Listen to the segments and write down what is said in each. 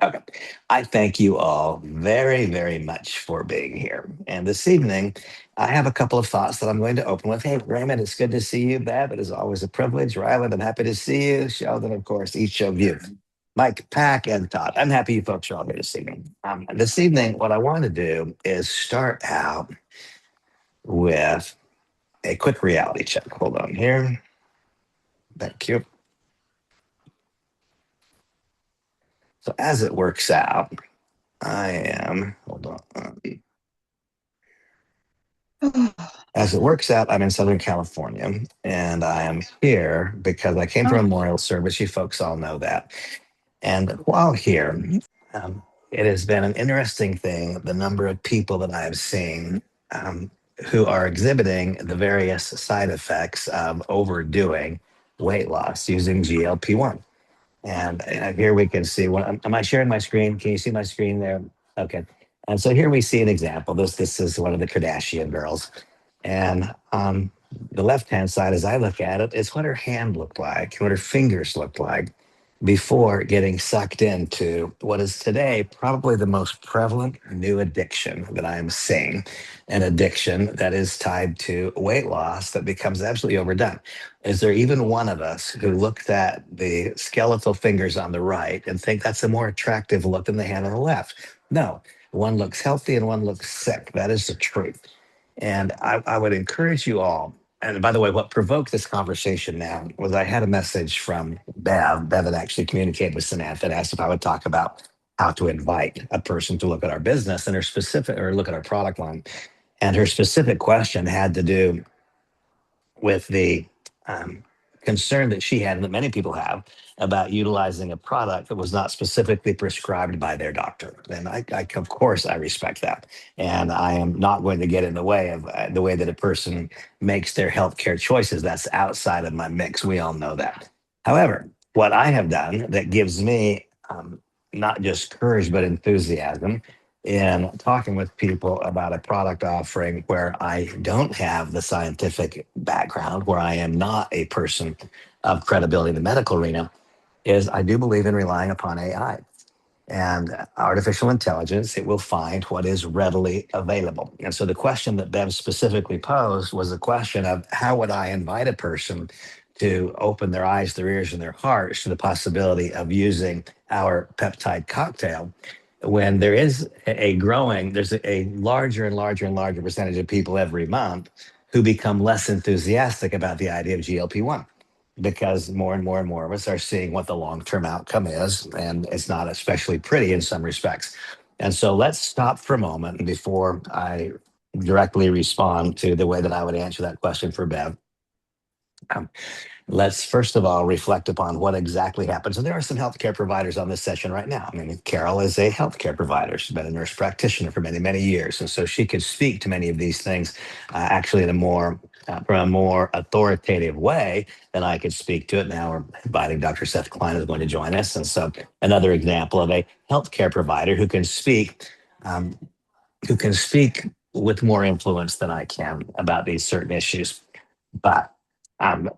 Okay. I thank you all very, very much for being here. And this evening, I have a couple of thoughts that I'm going to open with. Hey, Raymond, it's good to see you. Bev, it is always a privilege. Ryland, I'm happy to see you. Sheldon, of course, each of you. Mike, Pack, and Todd. I'm happy you folks are all here this evening. This evening, what I want to do is start out with a quick reality check. Hold on here. Thank you. So as it works out, hold on. As it works out, I'm in Southern California and I am here because I came from a memorial service. You folks all know that. And while here, um, it has been an interesting thing the number of people that I have seen um, who are exhibiting the various side effects of overdoing weight loss using GLP 1. And here we can see what am I sharing my screen? Can you see my screen there? Okay. And so here we see an example. This is one of the Kardashian girls. And on the left hand side, as I look at it, it's what her hand looked like, what her fingers looked like before getting sucked into what is today probably the most prevalent new addiction that I am seeing, an addiction that is tied to weight loss that becomes absolutely overdone. Is there even one of us who looks at the skeletal fingers on the right and think that's a more attractive look than the hand on the left? No, one looks healthy and one looks sick. That is the truth. And I would encourage you all. And by the way, what provoked this conversation now was I had a message from Bev. Bev had actually communicated with Samantha and asked if I would talk about how to invite a person to look at our business and her specific or look at our product line. And her specific question had to do with the um, concern that she had and that many people have about utilizing a product that was not specifically prescribed by their doctor. And of course, I respect that. And I am not going to get in the way of the way that a person makes their healthcare choices. That's outside of my mix. We all know that. However, what I have done that gives me not just courage, but enthusiasm in talking with people about a product offering where I don't have the scientific background, where I am not a person of credibility in the medical arena, is I do believe in relying upon AI and artificial intelligence. It will find what is readily available. And so the question that Bev specifically posed was the question of how would I invite a person to open their eyes, their ears, and their hearts to the possibility of using our peptide cocktail when there is there's a larger and larger and larger percentage of people every month who become less enthusiastic about the idea of GLP-1 because more and more and more of us are seeing what the long-term outcome is, and it's not especially pretty in some respects. And so let's stop for a moment before I directly respond to the way that I would answer that question for Bev. Um, Let's first of all reflect upon what exactly happens. And there are some healthcare providers on this session right now. I mean, Carol is a healthcare provider. She's been a nurse practitioner for many, many years. And so she could speak to many of these things actually in a from a more authoritative way than I could speak to it. Now we're inviting Dr. Seth Klein is going to join us. And so another example of a healthcare provider um, who can speak with more influence than I can about these certain issues. But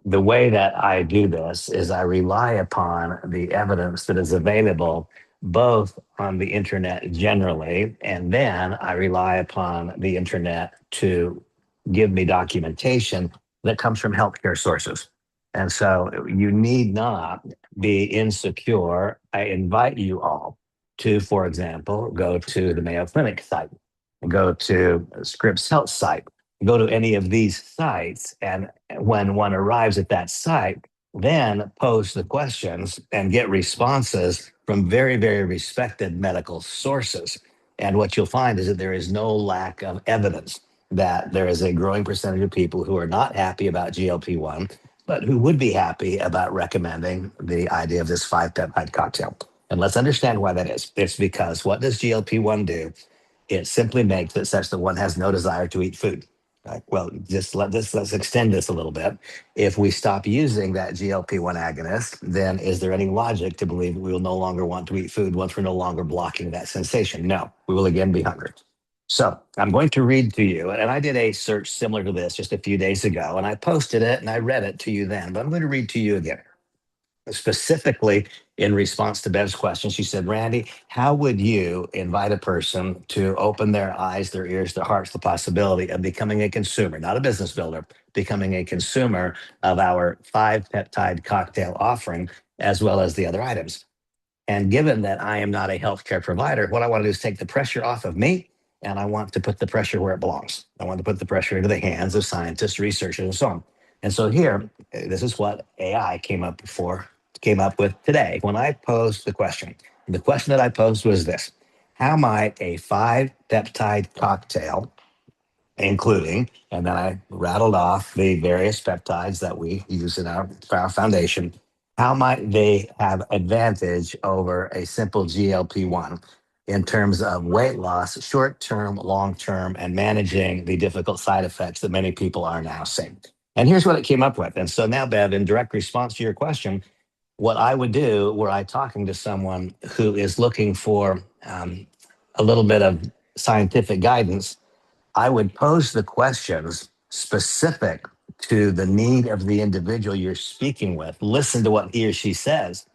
the way that I do this is I rely upon the evidence that is available both on the internet generally, and then I rely upon the internet to give me documentation that comes from healthcare sources. And so you need not be insecure. I invite you all to, for example, go to the Mayo Clinic site, go to Scripps Health site, go to any of these sites. And when one arrives at that site, then pose the questions and get responses from very, very respected medical sources. And what you'll find is that there is no lack of evidence that there is a growing percentage of people who are not happy about GLP 1, but who would be happy about recommending the idea of this five peptide cocktail. And let's understand why that is. It's because what does GLP 1 do? It simply makes it such that one has no desire to eat food. Well, let's extend this a little bit. If we stop using that GLP-1 agonist, then is there any logic to believe we will no longer want to eat food once we're no longer blocking that sensation? No, we will again be hungry. So I'm going to read to you, and I did a search similar to this just a few days ago, and I posted it and I read it to you then, but I'm going to read to you again. specifically in response to Bev's question. She said, Randy, how would you invite a person to open their eyes, their ears, their hearts, to the possibility of becoming a consumer, not a business builder, becoming a consumer of our 5 peptide cocktail offering, as well as the other items? And given that I am not a healthcare provider, what I want to do is take the pressure off of me, and I want to put the pressure where it belongs. I want to put the pressure into the hands of scientists, researchers, and so on. And so here, this is what AI came up with today when I posed the question. The question that I posed was this: how might a 5 peptide cocktail, including, and then I rattled off the various peptides that we use in our foundation, how might they have advantage over a simple GLP-1 in terms of weight loss, short term, long term, and managing the difficult side effects that many people are now seeing? And here's what it came up with. And so now, Bev, in direct response to your question, what I would do were I talking to someone who is looking for a little bit of scientific guidance, I would pose the questions specific to the need of the individual you're speaking with, listen to what he or she says,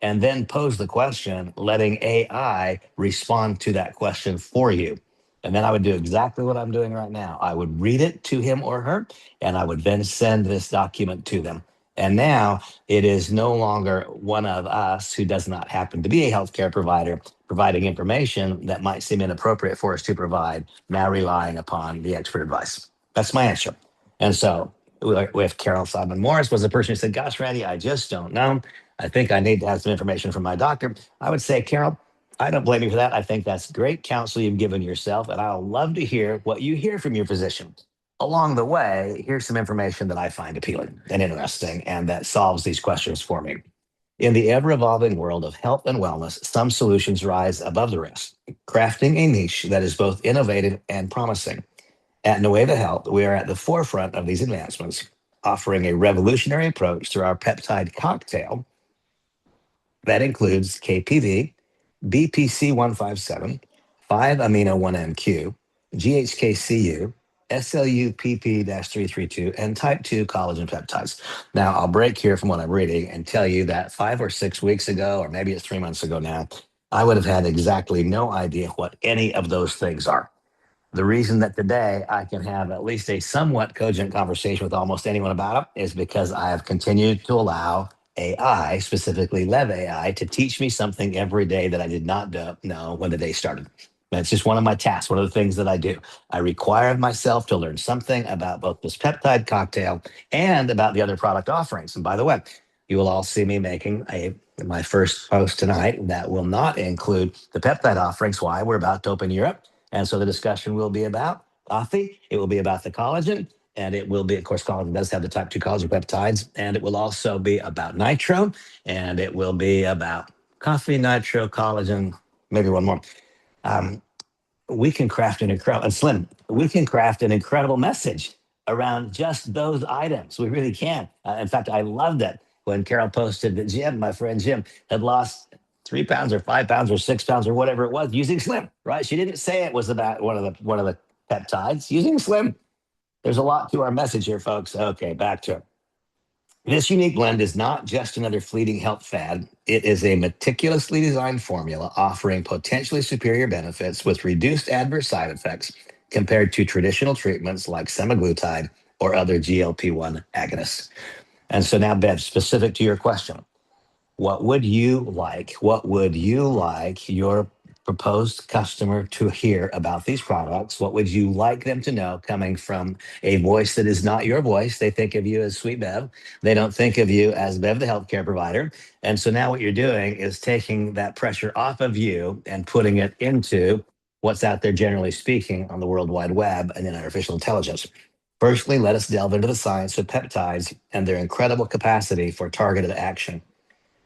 and then pose the question, letting AI respond to that question for you. And then I would do exactly what I'm doing right now. I would read it to him or her, and I would then send this document to them. And now it is no longer one of us who does not happen to be a healthcare provider providing information that might seem inappropriate for us to provide, now relying upon the expert advice. That's my answer. And so with Carol Simon Morris was the person who said, gosh, Randy, I just don't know. I think I need to have some information from my doctor. I would say, Carol, I don't blame you for that. I think that's great counsel you've given yourself. And I'll love to hear what you hear from your physician. Along the way, here's some information that I find appealing and interesting and that solves these questions for me. In the ever evolving world of health and wellness, some solutions rise above the rest, crafting a niche that is both innovative and promising. At Nueva Health, we are at the forefront of these advancements, offering a revolutionary approach through our peptide cocktail that includes KPV, BPC 157, 5 amino 1MQ, GHKCU, SLUPP 332, and type 2 collagen peptides. Now, I'll break here from what I'm reading and tell you that 5 or 6 weeks ago, or maybe it's 3 months ago now, I would have had exactly no idea what any of those things are. The reason that today I can have at least a somewhat cogent conversation with almost anyone about it is because I have continued to allow AI, specifically Lev AI, to teach me something every day that I did not know when the day started. That's just one of my tasks, one of the things that I do. I require myself to learn something about both this peptide cocktail and about the other product offerings. And by the way, you will all see me making my first post tonight that will not include the peptide offerings. Why? We're about to open Europe. And so the discussion will be about coffee. It will be about the collagen. And it will be, of course, collagen does have the type 2 collagen peptides. And it will also be about nitro. And it will be about coffee, nitro, collagen, maybe one more. Um, we can craft an incredible, and Slim, we can craft an incredible message around just those items. We really can. In fact, I loved it when Carol posted that Jim, my friend Jim, had lost 3 pounds or 5 pounds or 6 pounds or whatever it was using Slim. Right? She didn't say it was about one of the peptides using Slim. There's a lot to our message here, folks. Okay, back to it. This unique blend is not just another fleeting health fad. It is a meticulously designed formula offering potentially superior benefits with reduced adverse side effects compared to traditional treatments like semaglutide or other GLP-1 agonists. And so now, Bev, specific to your question, what would you like? What would you like your proposed customer to hear about these products? What would you like them to know coming from a voice that is not your voice? They think of you as Sweet Bev. They don't think of you as Bev, the healthcare provider. And so now what you're doing is taking that pressure off of you and putting it into what's out there, generally speaking, on the World Wide Web and in artificial intelligence. Firstly, let us delve into the science of peptides and their incredible capacity for targeted action.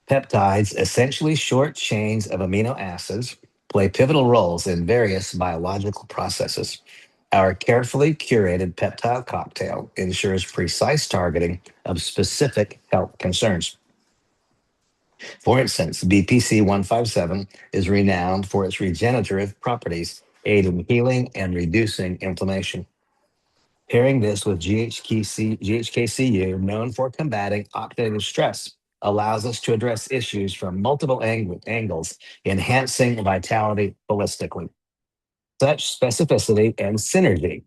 Peptides, essentially short chains of amino acids, play pivotal roles in various biological processes. Our carefully curated peptide cocktail ensures precise targeting of specific health concerns. For instance, BPC 157 is renowned for its regenerative properties, aiding healing and reducing inflammation. Pairing this with GHKCU, known for combating oxidative stress, allows us to address issues from multiple angles, enhancing vitality holistically. Such specificity and synergy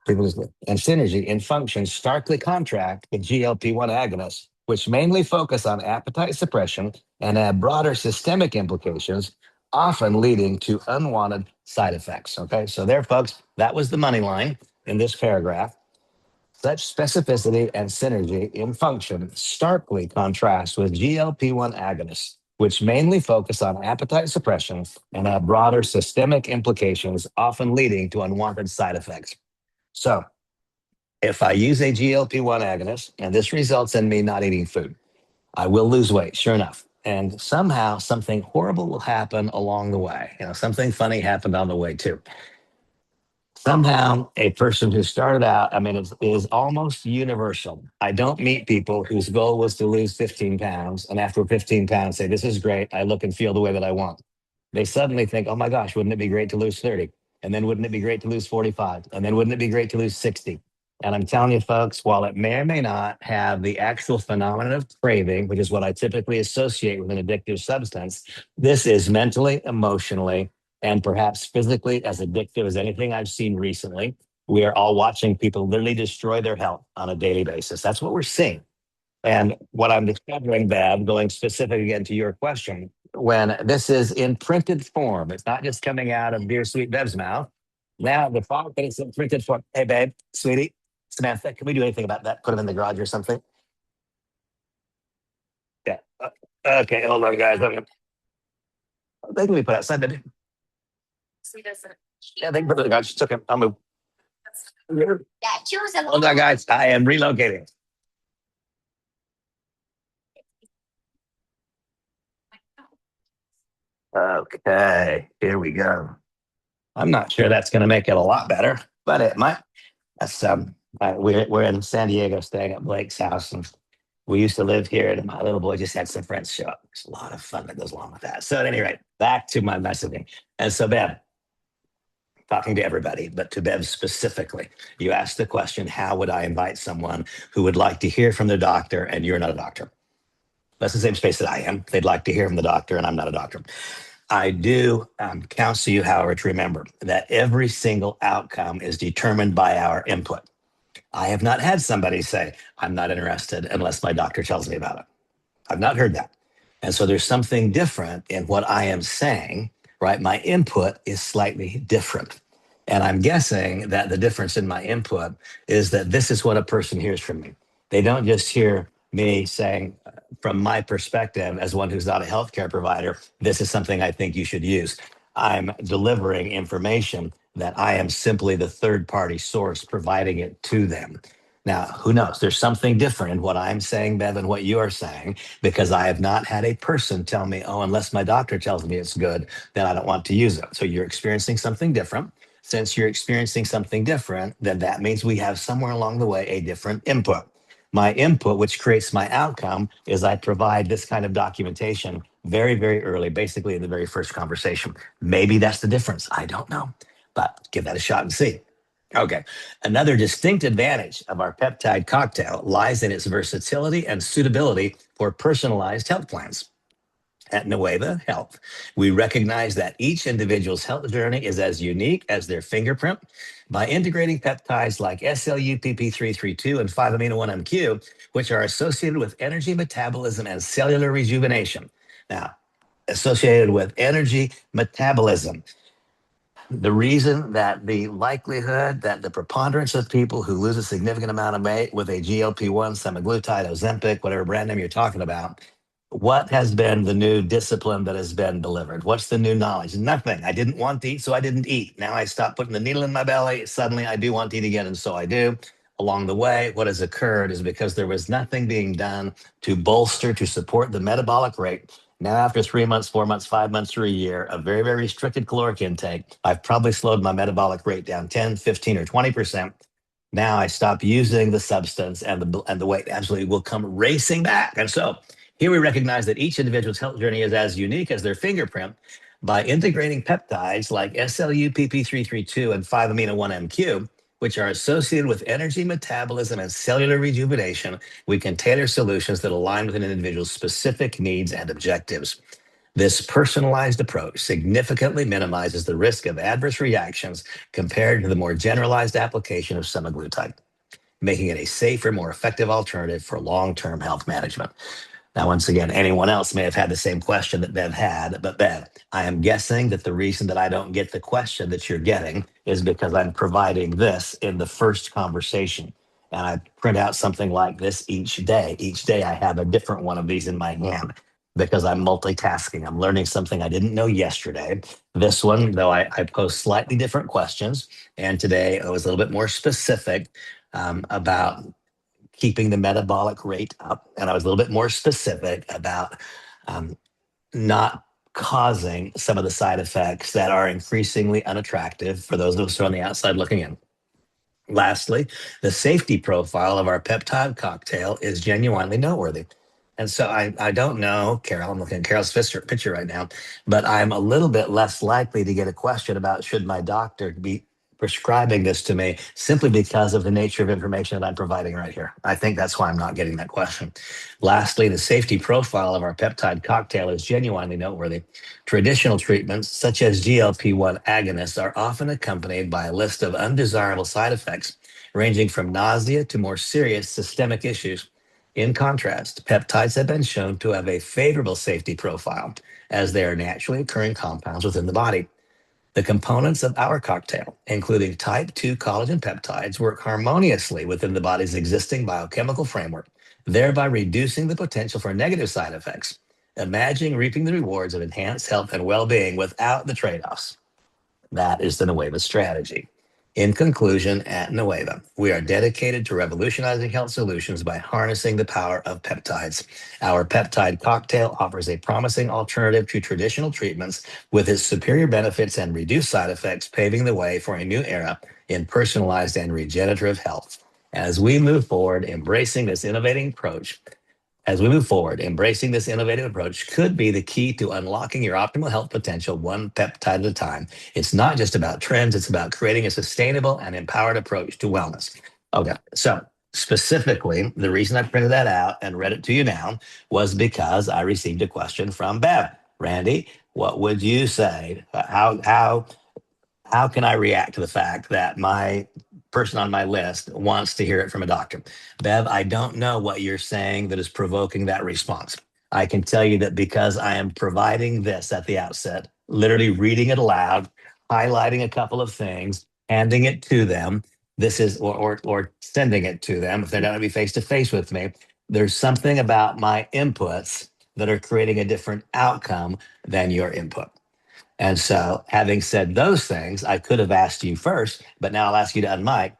and synergy in function starkly contrast with GLP-1 agonists, which mainly focus on appetite suppression and have broader systemic implications, often leading to unwanted side effects. Okay, so there, folks, that was the money line in this paragraph. Such specificity and synergy in function starkly contrast with GLP-1 agonists, which mainly focus on appetite suppression and have broader systemic implications, often leading to unwanted side effects. So, if I use a GLP-1 agonist and this results in me not eating food, I will lose weight, sure enough. And somehow something horrible will happen along the way. Something funny happened on the way too. Somehow a person who started out, I mean, it is almost universal. I don't meet people whose goal was to lose 15 pounds and after 15 pounds say, this is great. I look and feel the way that I want. They suddenly think, oh my gosh, wouldn't it be great to lose 30? And then wouldn't it be great to lose 45? And then wouldn't it be great to lose 60? And I'm telling you, folks, while it may or may not have the actual phenomenon of craving, which is what I typically associate with an addictive substance, this is mentally, emotionally, and perhaps physically as addictive as anything I've seen recently. We are all watching people literally destroy their health on a daily basis. That's what we're seeing. And what I'm discovering, Bab, going specific again to your question, when this is in printed form, it's not just coming out of dear sweet Bev's mouth. Now the fact that it's in printed form. Hey, babe, sweetie, Samantha, can we do anything about that? Put them in the garage or something? Yeah. Okay, hold on, guys. Okay. They can be put outside, baby. Yeah, they can put it in the garage. It's okay. I'll move. Hold on, guys. I am relocating. Okay, here we go. I'm not sure that's going to make it a lot better, but it might. That's we're in San Diego, staying at Blake's house, and we used to live here. And my little boy just had some friends show up. There's a lot of fun that goes along with that. So at any rate, back to my messaging. And so, Bev, talking to everybody, but to Bev specifically, you asked the question: how would I invite someone who would like to hear from the doctor, and you're not a doctor? That's the same space that I am. They'd like to hear from the doctor, and I'm not a doctor. I do counsel you, however, to remember that every single outcome is determined by our input. I have not had somebody say, I'm not interested unless my doctor tells me about it. I've not heard that. And so there's something different in what I am saying, right? My input is slightly different. And I'm guessing that the difference in my input is that this is what a person hears from me. They don't just hear me saying, from my perspective, as one who's not a healthcare provider, this is something I think you should use. I'm delivering information that I am simply the third party source providing it to them. Now, who knows? There's something different in what I'm saying, Bev, and what you are saying, because I have not had a person tell me, oh, unless my doctor tells me it's good, then I don't want to use it. So you're experiencing something different. Since you're experiencing something different, then that means we have somewhere along the way a different input. My input, which creates my outcome, is I provide this kind of documentation very, very early, basically in the very first conversation. Maybe that's the difference. I don't know, but give that a shot and see. Okay. Another distinct advantage of our peptide cocktail lies in its versatility and suitability for personalized health plans. At Nueva Health, we recognize that each individual's health journey is as unique as their fingerprint. By integrating peptides like SLUPP332 and 5-amino-1-MQ, which are associated with energy metabolism and cellular rejuvenation. Now, associated with energy metabolism, the reason that the likelihood that the preponderance of people who lose a significant amount of weight with a GLP-1, semaglutide, Ozempic, whatever brand name you're talking about, what has been the new discipline that has been delivered? What's the new knowledge? Nothing. I didn't want to eat, so I didn't eat. Now I stopped putting the needle in my belly. Suddenly I do want to eat again, and so I do. Along the way, what has occurred is because there was nothing being done to bolster, to support the metabolic rate. Now, after 3 months, 4 months, 5 months, or a year of very, very restricted caloric intake, I've probably slowed my metabolic rate down 10, 15, or 20%. Now I stop using the substance, and the weight absolutely will come racing back. And so here we recognize that each individual's health journey is as unique as their fingerprint. By integrating peptides like SLUPP332 and 5-amino-1-MQ, which are associated with energy metabolism and cellular rejuvenation, we can tailor solutions that align with an individual's specific needs and objectives. This personalized approach significantly minimizes the risk of adverse reactions compared to the more generalized application of semaglutide, making it a safer, more effective alternative for long-term health management. Now, once again, anyone else may have had the same question that Bev had, but Bev, I am guessing that the reason that I don't get the question that you're getting is because I'm providing this in the first conversation. And I print out something like this each day. Each day I have a different one of these in my hand because I'm multitasking. I'm learning something I didn't know yesterday. This one, though, I pose slightly different questions. And today I was a little bit more specific about keeping the metabolic rate up. And I was a little bit more specific about um, not causing some of the side effects that are increasingly unattractive for those of us who are on the outside looking in. Lastly, the safety profile of our peptide cocktail is genuinely noteworthy. And so I don't know, Carol, I'm looking at Carol's picture right now, but I'm a little bit less likely to get a question about should my doctor be prescribing this to me simply because of the nature of information that I'm providing right here. I think that's why I'm not getting that question. Lastly, the safety profile of our peptide cocktail is genuinely noteworthy. Traditional treatments, such as GLP-1 agonists, are often accompanied by a list of undesirable side effects, ranging from nausea to more serious systemic issues. In contrast, peptides have been shown to have a favorable safety profile, as they are naturally occurring compounds within the body. The components of our cocktail, including type 2 collagen peptides, work harmoniously within the body's existing biochemical framework, thereby reducing the potential for negative side effects. Imagine reaping the rewards of enhanced health and well being without the trade offs. That is the Nueva strategy. In conclusion, at Nueva, we are dedicated to revolutionizing health solutions by harnessing the power of peptides. Our peptide cocktail offers a promising alternative to traditional treatments with its superior benefits and reduced side effects, paving the way for a new era in personalized and regenerative health. As we move forward, embracing this innovating approach, as we move forward, embracing this innovative approach could be the key to unlocking your optimal health potential one peptide at a time. It's not just about trends, it's about creating a sustainable and empowered approach to wellness. Okay, so specifically, the reason I printed that out and read it to you now was because I received a question from Bev. Randy, what would you say? How can I react to the fact that my person on my list wants to hear it from a doctor? Bev, I don't know what you're saying that is provoking that response. I can tell you that because I am providing this at the outset, literally reading it aloud, highlighting a couple of things, handing it to them. This is, or sending it to them if they're not going to be face to face with me. There's something about my inputs that are creating a different outcome than your input. And so, having said those things, I could have asked you first, but now I'll ask you to unmic.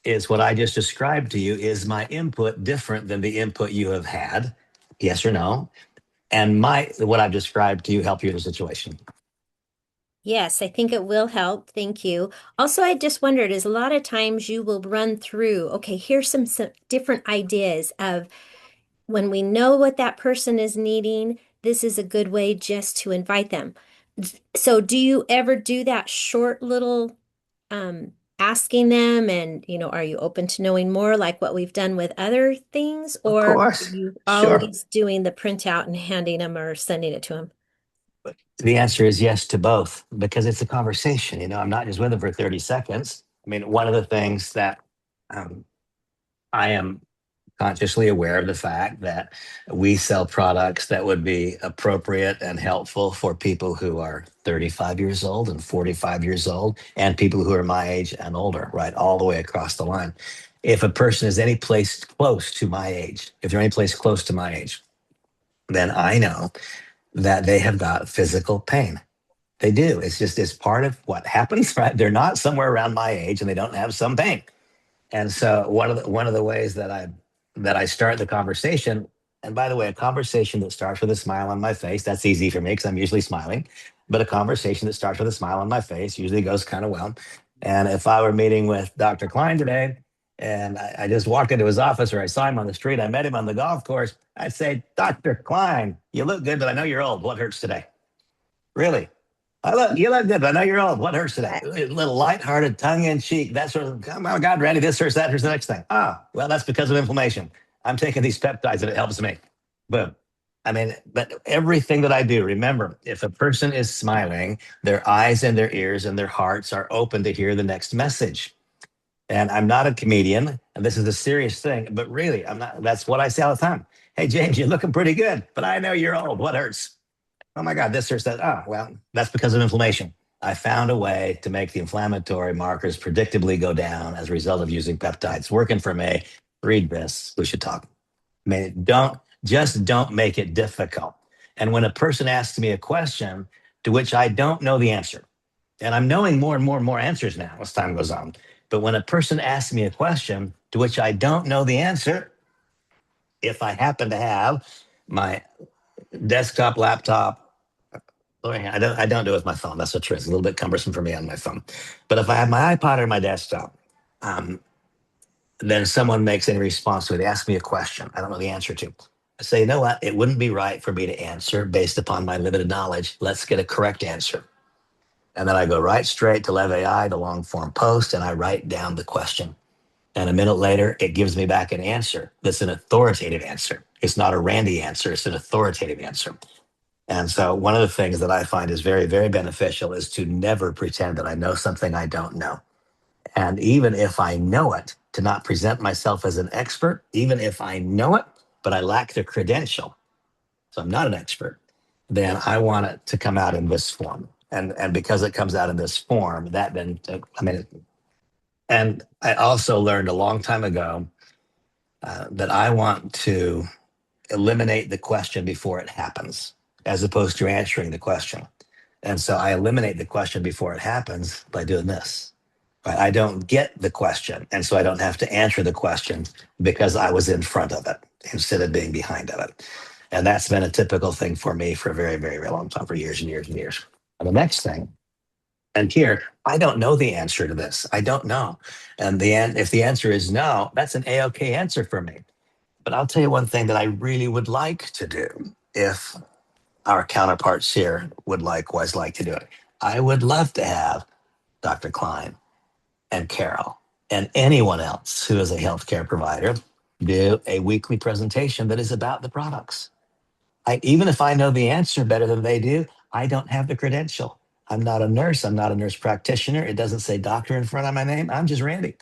Is what I just described to you, is my input different than the input you have had? Yes or no? And what I've described to you help you in the situation? Yes, I think it will help. Thank you. Also, I just wondered, is a lot of times you will run through, okay, here's some different ideas of when we know what that person is needing, this is a good way just to invite them. So, do you ever do that short little asking them and, are you open to knowing more like what we've done with other things, Of or are course. you Sure. always doing the printout and handing them or sending it to them? The answer is yes to both because it's a conversation. I'm not just with them for 30 seconds. I mean, one of the things that um, I am consciously aware of the fact that we sell products that would be appropriate and helpful for people who are 35 years old and 45 years old and people who are my age and older, right? All the way across the line. If a person is any place close to my age, if they're any place close to my age, then I know that they have got physical pain. They do. It's part of what happens, right? They're not somewhere around my age and they don't have some pain. And so one of the ways that I start the conversation, and by the way, a conversation that starts with a smile on my face, that's easy for me because I'm usually smiling. But a conversation that starts with a smile on my face usually goes kind of well. And if I were meeting with Dr. Klein today and I just walked into his office or I saw him on the street, I met him on the golf course, I'd say, Dr. Klein, you look good, but I know you're old. What hurts today? Really? You look good, but I know you're old. What hurts today? I, A little lighthearted, tongue in cheek. That sort of, oh my God, Randy, this hurts, that hurts, the next thing. Ah, well, that's because of inflammation. I'm taking these peptides and it helps me. Boom. I mean, but everything that I do, remember, if a person is smiling, their eyes and their ears and their hearts are open to hear the next message. And I'm not a comedian, and this is a serious thing, but really, I'm not. That's what I say all the time. Hey, James, you're looking pretty good, but I know you're old. What hurts? Oh my God, this hurts that. Oh, well, that's because of inflammation. I found a way to make the inflammatory markers predictably go down as a result of using peptides. Working for me. Read this. We should talk. I mean, don't make it difficult. And when a person asks me a question to which I don't know the answer, and I'm knowing more and more and more answers now as time goes on, but when a person asks me a question to which I don't know the answer, if I happen to have my desktop, laptop, I don't do it with my phone. That's the truth. It's a little bit cumbersome for me on my phone. But if I have my iPod or my desktop, um, then someone makes any response to it. They ask me a question I don't know the answer to. I say, you know what? It wouldn't be right for me to answer based upon my limited knowledge. Let's get a correct answer. And then I go right straight to Lev AI, the long form post, and I write down the question. And a minute later, it gives me back an answer that's an authoritative answer. It's not a Randy answer, it's an authoritative answer. And so, one of the things that I find is very, very beneficial is to never pretend that I know something I don't know. And even if I know it, to not present myself as an expert, even if I know it, but I lack the credential, so I'm not an expert, then I want it to come out in this form. And because it comes out in this form, that then, I mean, and I also learned a long time ago that I want to eliminate the question before it happens, as opposed to answering the question. And so I eliminate the question before it happens by doing this. Right? I don't get the question. And so I don't have to answer the question because I was in front of it instead of being behind of it. And that's been a typical thing for me for a very, very, very long time, for years and years and years. And the next thing, and here, I don't know the answer to this. I don't know. And if the answer is no, that's an A-OK answer for me. But I'll tell you one thing that I really would like to do if our counterparts here would likewise like to do it. I would love to have Dr. Klein and Carol and anyone else who is a healthcare provider do a weekly presentation that is about the products. Even if I know the answer better than they do, I don't have the credential. I'm not a nurse. I'm not a nurse practitioner. It doesn't say doctor in front of my name. I'm just Randy.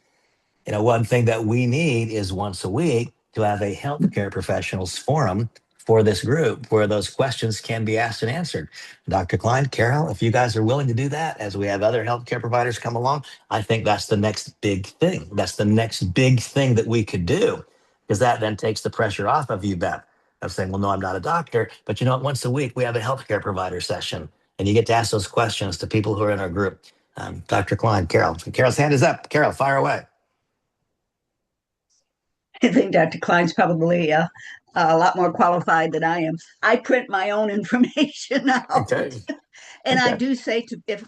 One thing that we need is once a week to have a healthcare professionals forum for this group where those questions can be asked and answered. Dr. Klein, Carol, if you guys are willing to do that as we have other healthcare providers come along, I think that's the next big thing. That's the next big thing that we could do because that then takes the pressure off of you, Beth, of saying, well, no, I'm not a doctor. But you know what? Once a week, we have a healthcare provider session and you get to ask those questions to people who are in our group. Dr. Klein, Carol. Carol's hand is up. Carol, fire away. I think Dr. Klein's probably a lot more qualified than I am. I print my own information out. Okay. And I Okay. do say to, if,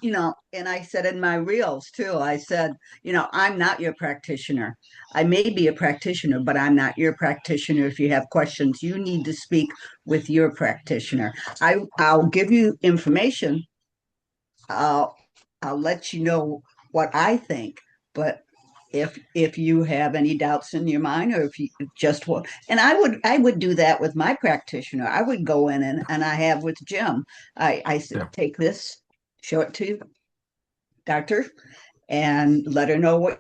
and I said in my reels too, I said, I'm not your practitioner. I may be a practitioner, but I'm not your practitioner. If you have questions, you need to speak with your practitioner. I'll give you information. I'll, I'll let you know what I think, but if you have any doubts in your mind or if you just want, and I would do that with my practitioner. I would go in and I have with Jim. I said, Yeah. take this, show it to doctor, and let her know what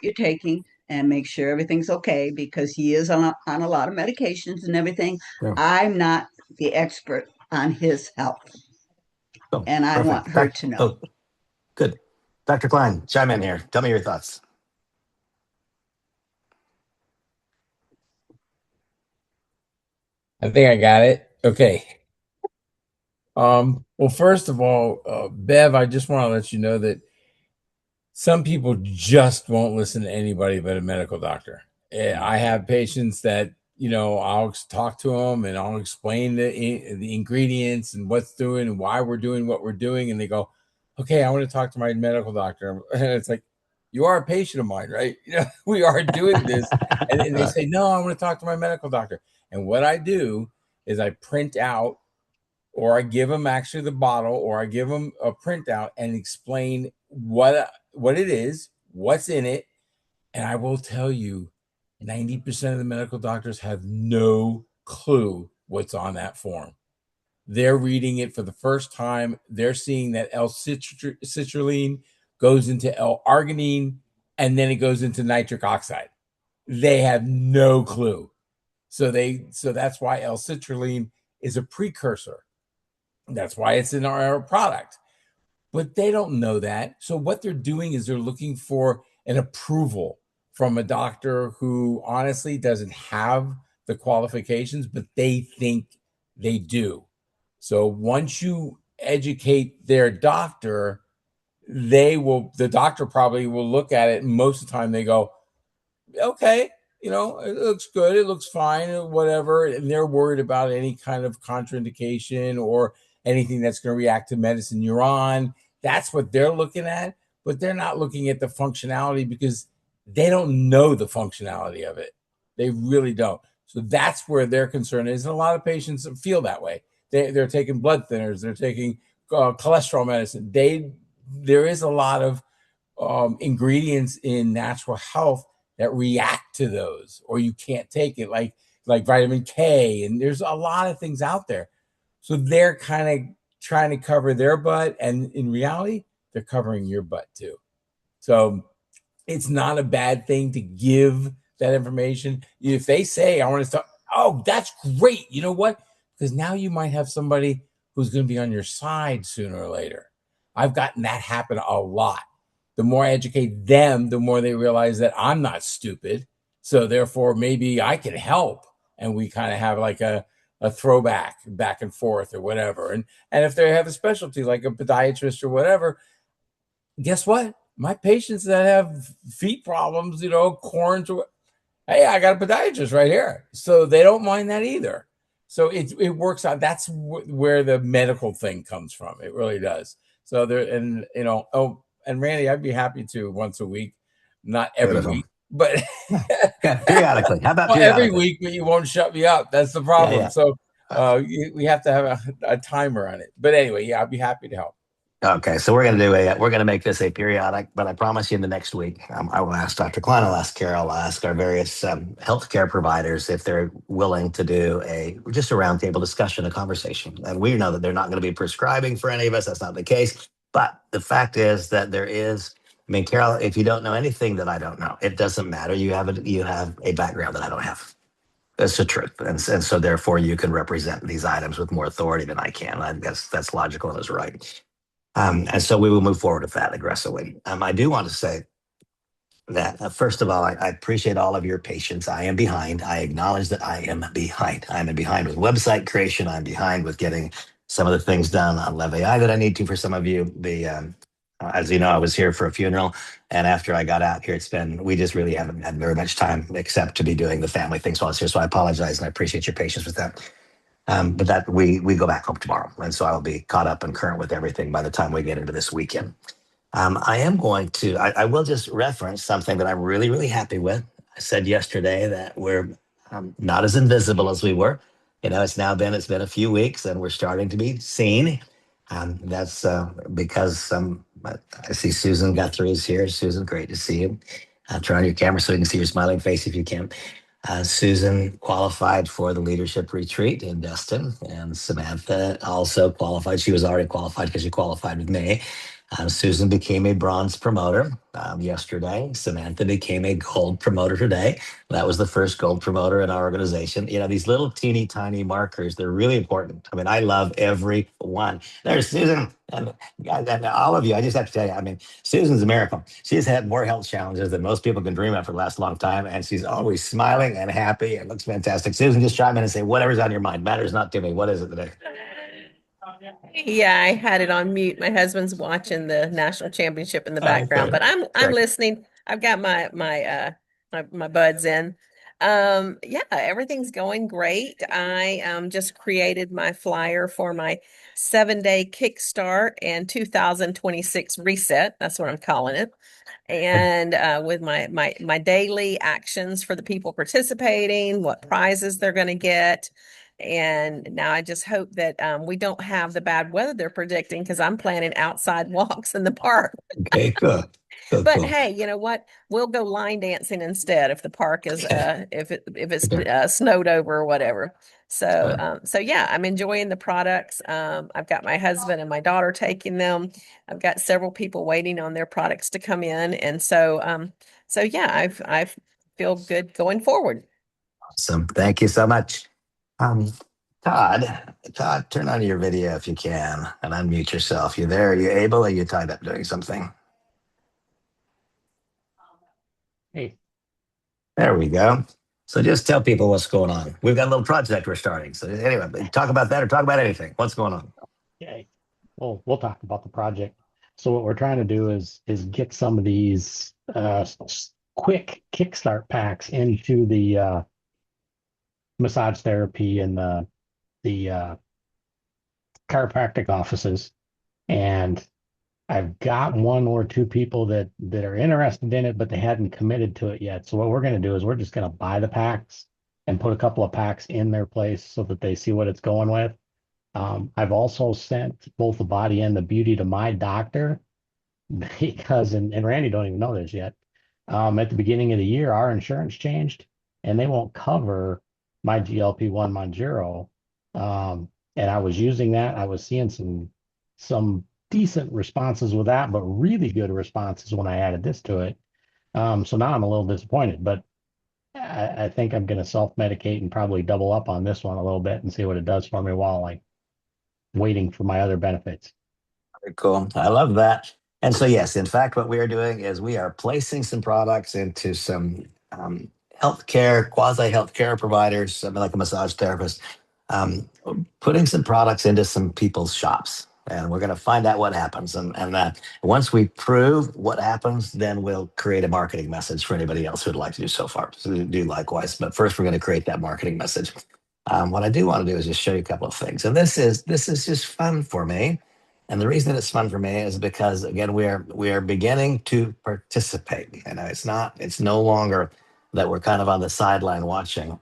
you're taking and make sure everything's okay because he is on a lot of medications and everything. Yeah. I'm not the expert on his health, Oh, and I want perfect. her to know. Oh, good. Dr. Klein, chime in here. Tell me your thoughts. I think I got it. Okay. Well, first of all, Bev, I just want to let you know that some people just won't listen to anybody but a medical doctor. I have patients that, I'll talk to them and I'll explain the ingredients and what's doing and why we're doing what we're doing. And they go, okay, I want to talk to my medical doctor. And it's like, you are a patient of mine, right? We are doing this. And they say, no, I want to talk to my medical doctor. And what I do is I print out or I give them actually the bottle, or I give them a printout and explain what it is, what's in it. And I will tell you, 90% of the medical doctors have no clue what's on that form. They're reading it for the first time. They're seeing that L-citrulline goes into L-arginine, and then it goes into nitric oxide. They have no clue. So that's why L-citrulline is a precursor. That's why it's in our product. But they don't know that. So what they're doing is they're looking for an approval from a doctor who honestly doesn't have the qualifications, but they think they do. So once you educate their doctor, the doctor probably will look at it, and most of the time they go, okay, it looks good, it looks fine, or whatever. And they're worried about any kind of contraindication or anything that's going to react to medicine you're on. That's what they're looking at, but they're not looking at the functionality because they don't know the functionality of it. They really don't. So that's where their concern is. And a lot of patients feel that way. They're taking blood thinners, they're taking cholesterol medicine. There is a lot of ingredients in natural health that react to those, or you can't take it, like vitamin K, and there's a lot of things out there. So they're kind of trying to cover their butt, and in reality, they're covering your butt too. So it's not a bad thing to give that information. If they say, I want to start, oh, that's great. You know what? Because now you might have somebody who's going to be on your side sooner or later. I've gotten that happen a lot. The more I educate them, the more they realize that I'm not stupid. So therefore, maybe I can help. And we kind of have like a throwback back and forth or whatever. And if they have a specialty like a podiatrist or whatever, guess what? My patients that have feet problems, corns, hey, I got a podiatrist right here. So they don't mind that either. So it works out. That's where the medical thing comes from. It really does. So there, and and Randy, I'd be happy to once a week, not every Beautiful. week, but Yeah, periodically. How about well, every periodically? week, but you won't shut me up. That's the problem. Yeah. So we have to have a timer on it. But anyway, yeah, I'd be happy to help. Okay, so we're gonna make this a periodic, but I promise you in the next week, I will ask Dr. Klein, I'll ask Carol, I'll ask our various healthcare providers if they're willing to do just a roundtable discussion, a conversation. And we know that they're not going to be prescribing for any of us. That's not the case. But the fact is that there is. I mean, Carol, if you don't know anything that I don't know, it doesn't matter. You have a background that I don't have. That's the truth, and so therefore you can represent these items with more authority than I can. I guess that's logical and is right. And so we will move forward with that aggressively. I do want to say that, first of all, I appreciate all of your patience. I am behind. I acknowledge that I am behind. I'm behind with website creation. I'm behind with getting some of the things done on LevAI that I need to for some of you. As you know, I was here for a funeral, and after I got out here, we just really haven't had very much time except to be doing the family things while I was here. So I apologize, and I appreciate your patience with that. But that we go back home tomorrow, and so I'll be caught up and current with everything by the time we get into this weekend. I will just reference something that I'm really, really happy with. I said yesterday that we're not as invisible as we were. It's been a few weeks, and we're starting to be seen. That's because I see Susan Guthrie is here. Susan, great to see you. Turn on your camera so you can see your smiling face if you can. Susan qualified for the leadership retreat in Destin, and Samantha also qualified. She was already qualified because she qualified with me. Susan became a bronze promoter yesterday. Samantha became a gold promoter today. That was the first gold promoter in our organization. These little teeny tiny markers, they're really important. I mean, I love every one. There's Susan and all of you. I just have to tell you, I mean, Susan's a miracle. She's had more health challenges than most people can dream of for the last long time. And she's always smiling and happy and looks fantastic. Susan, just chime in and say, whatever's on your mind matters not to me. What is it today? Yeah, I had it on mute. My husband's watching the national championship in the background, but I'm Great. listening. I've got my buds in. Yeah, everything's going great. I just created my flyer for my 7-day kickstart and 2026 reset. That's what I'm calling it. And with my daily actions for the people participating, what prizes they're going to get. And now I just hope that we don't have the bad weather they're predicting, because I'm planning outside walks in the park. Okay, cool. But Cool. hey, you know what? We'll go line dancing instead if the park is if it's Okay. snowed over or whatever. So Sure. so yeah, I'm enjoying the products. I've got my husband and my daughter taking them. I've got several people waiting on their products to come in, and so yeah, I feel good going forward. Awesome. Thank you so much. Um, Todd, turn on your video if you can and unmute yourself. You there? Are you able? Or are you tied up doing something? Hey, There we go. So just tell people what's going on. We've got a little project we're starting. So anyway, talk about that or talk about anything. What's going on? okay. Well, we'll talk about the project. So what we're trying to do is get some of these quick kickstart packs into the massage therapy and the chiropractic offices. And I've got one or two people that are interested in it, but they hadn't committed to it yet. So what we're going to do is we're just going to buy the packs and put a couple of packs in their place so that they see what it's going with. I've also sent both the body and the beauty to my doctor because, and Randy don't even know this yet. At the beginning of the year, our insurance changed and they won't cover my GLP-1 Monjero. And I was using that. I was seeing some decent responses with that, but really good responses when I added this to it. So now I'm a little disappointed, but I think I'm going to self-medicate and probably double up on this one a little bit and see what it does for me while like waiting for my other benefits. Very cool. I love that. And so, yes, in fact, what we are doing is we are placing some products into some healthcare, quasi healthcare providers, something like a massage therapist, um, putting some products into some people's shops. And we're going to find out what happens. And once we prove what happens, then we'll create a marketing message for anybody else who'd like to do so far. So do likewise. But first, we're going to create that marketing message. What I do want to do is just show you a couple of things. And this is just fun for me. And the reason it's fun for me is because again we are beginning to participate. You know, it's no longer that we're kind of on the sideline watching.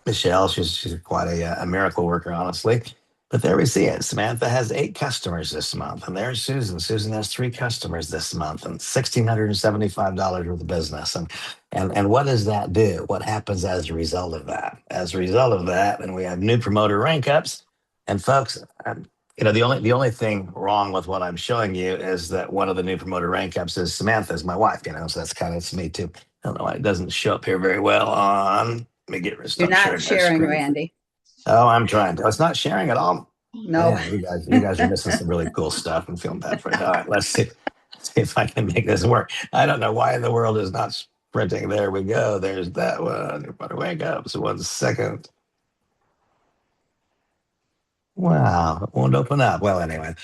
Michelle, she's quite a miracle worker, honestly. But there we see it. Samantha has 8 customers this month, and there's Susan. Susan has 3 customers this month, and $1,675 worth of business. And what does that do? What happens as a result of that? As a result of that, and we have new promoter rank ups. And folks, the only thing wrong with what I'm showing you is that one of the new promoter rank ups is Samantha's my wife. So that's kind of it's me too. I don't know why it doesn't show up here very well on. Let me You're stop not sharing my sharing, screen. Randy. Oh, I'm trying to. It's not sharing at all. No. Man, you guys are missing some really cool stuff. I'm feeling bad for you. All right, let's see if I can make this work. I don't know why the world is not sprinting. There we go. There's that one. Everybody wake up. So 1 second. Wow, it won't open up. Well, anyway,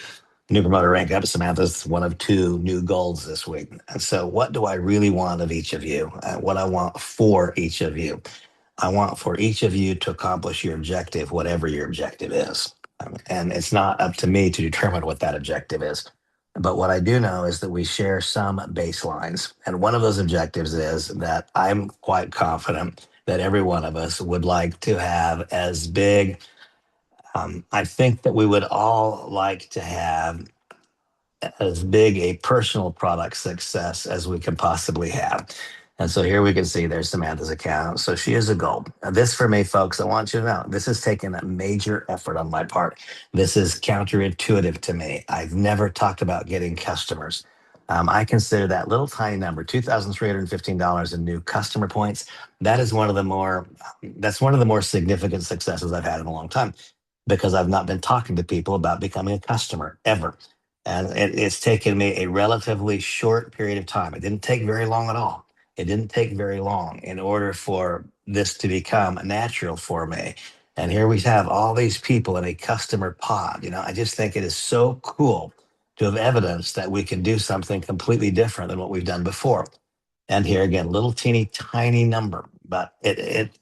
new promoter rank up. Samantha's one of 2 new goals this week. And so, what do I really want of each of you? What I want for each of you? I want for each of you to accomplish your objective, whatever your objective is. And it's not up to me to determine what that objective is. But what I do know is that we share some baselines. And one of those objectives is that I'm quite confident that every one of us would like to have as big. I think that we would all like to have as big a personal product success as we can possibly have. And so here we can see there's Samantha's account. So she is a goal. Now this for me, folks, I want you to know, this has taken a major effort on my part. This is counterintuitive to me. I've never talked about getting customers. I consider that little tiny number, $2,315 in new customer points. That's one of the more significant successes I've had in a long time because I've not been talking to people about becoming a customer ever. And it's taken me a relatively short period of time. It didn't take very long at all. It didn't take very long in order for this to become natural for me. And here we have all these people in a customer pod. I just think it is so cool to have evidence that we can do something completely different than what we've done before. And here again, little teeny tiny number, but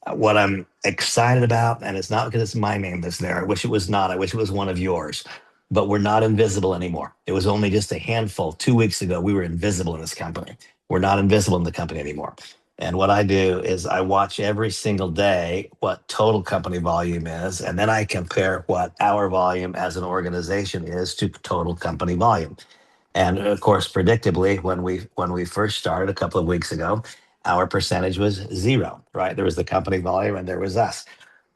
what I'm excited about, and it's not because it's my name that's there. I wish it was not. I wish it was one of yours. But we're not invisible anymore. It was only just a handful. 2 weeks ago, we were invisible in this company. We're not invisible in the company anymore. And what I do is I watch every single day what total company volume is, and then I compare what our volume as an organization is to total company volume. And of course, predictably, when we first started a couple of weeks ago, our percentage was zero, right? There was the company volume and there was us.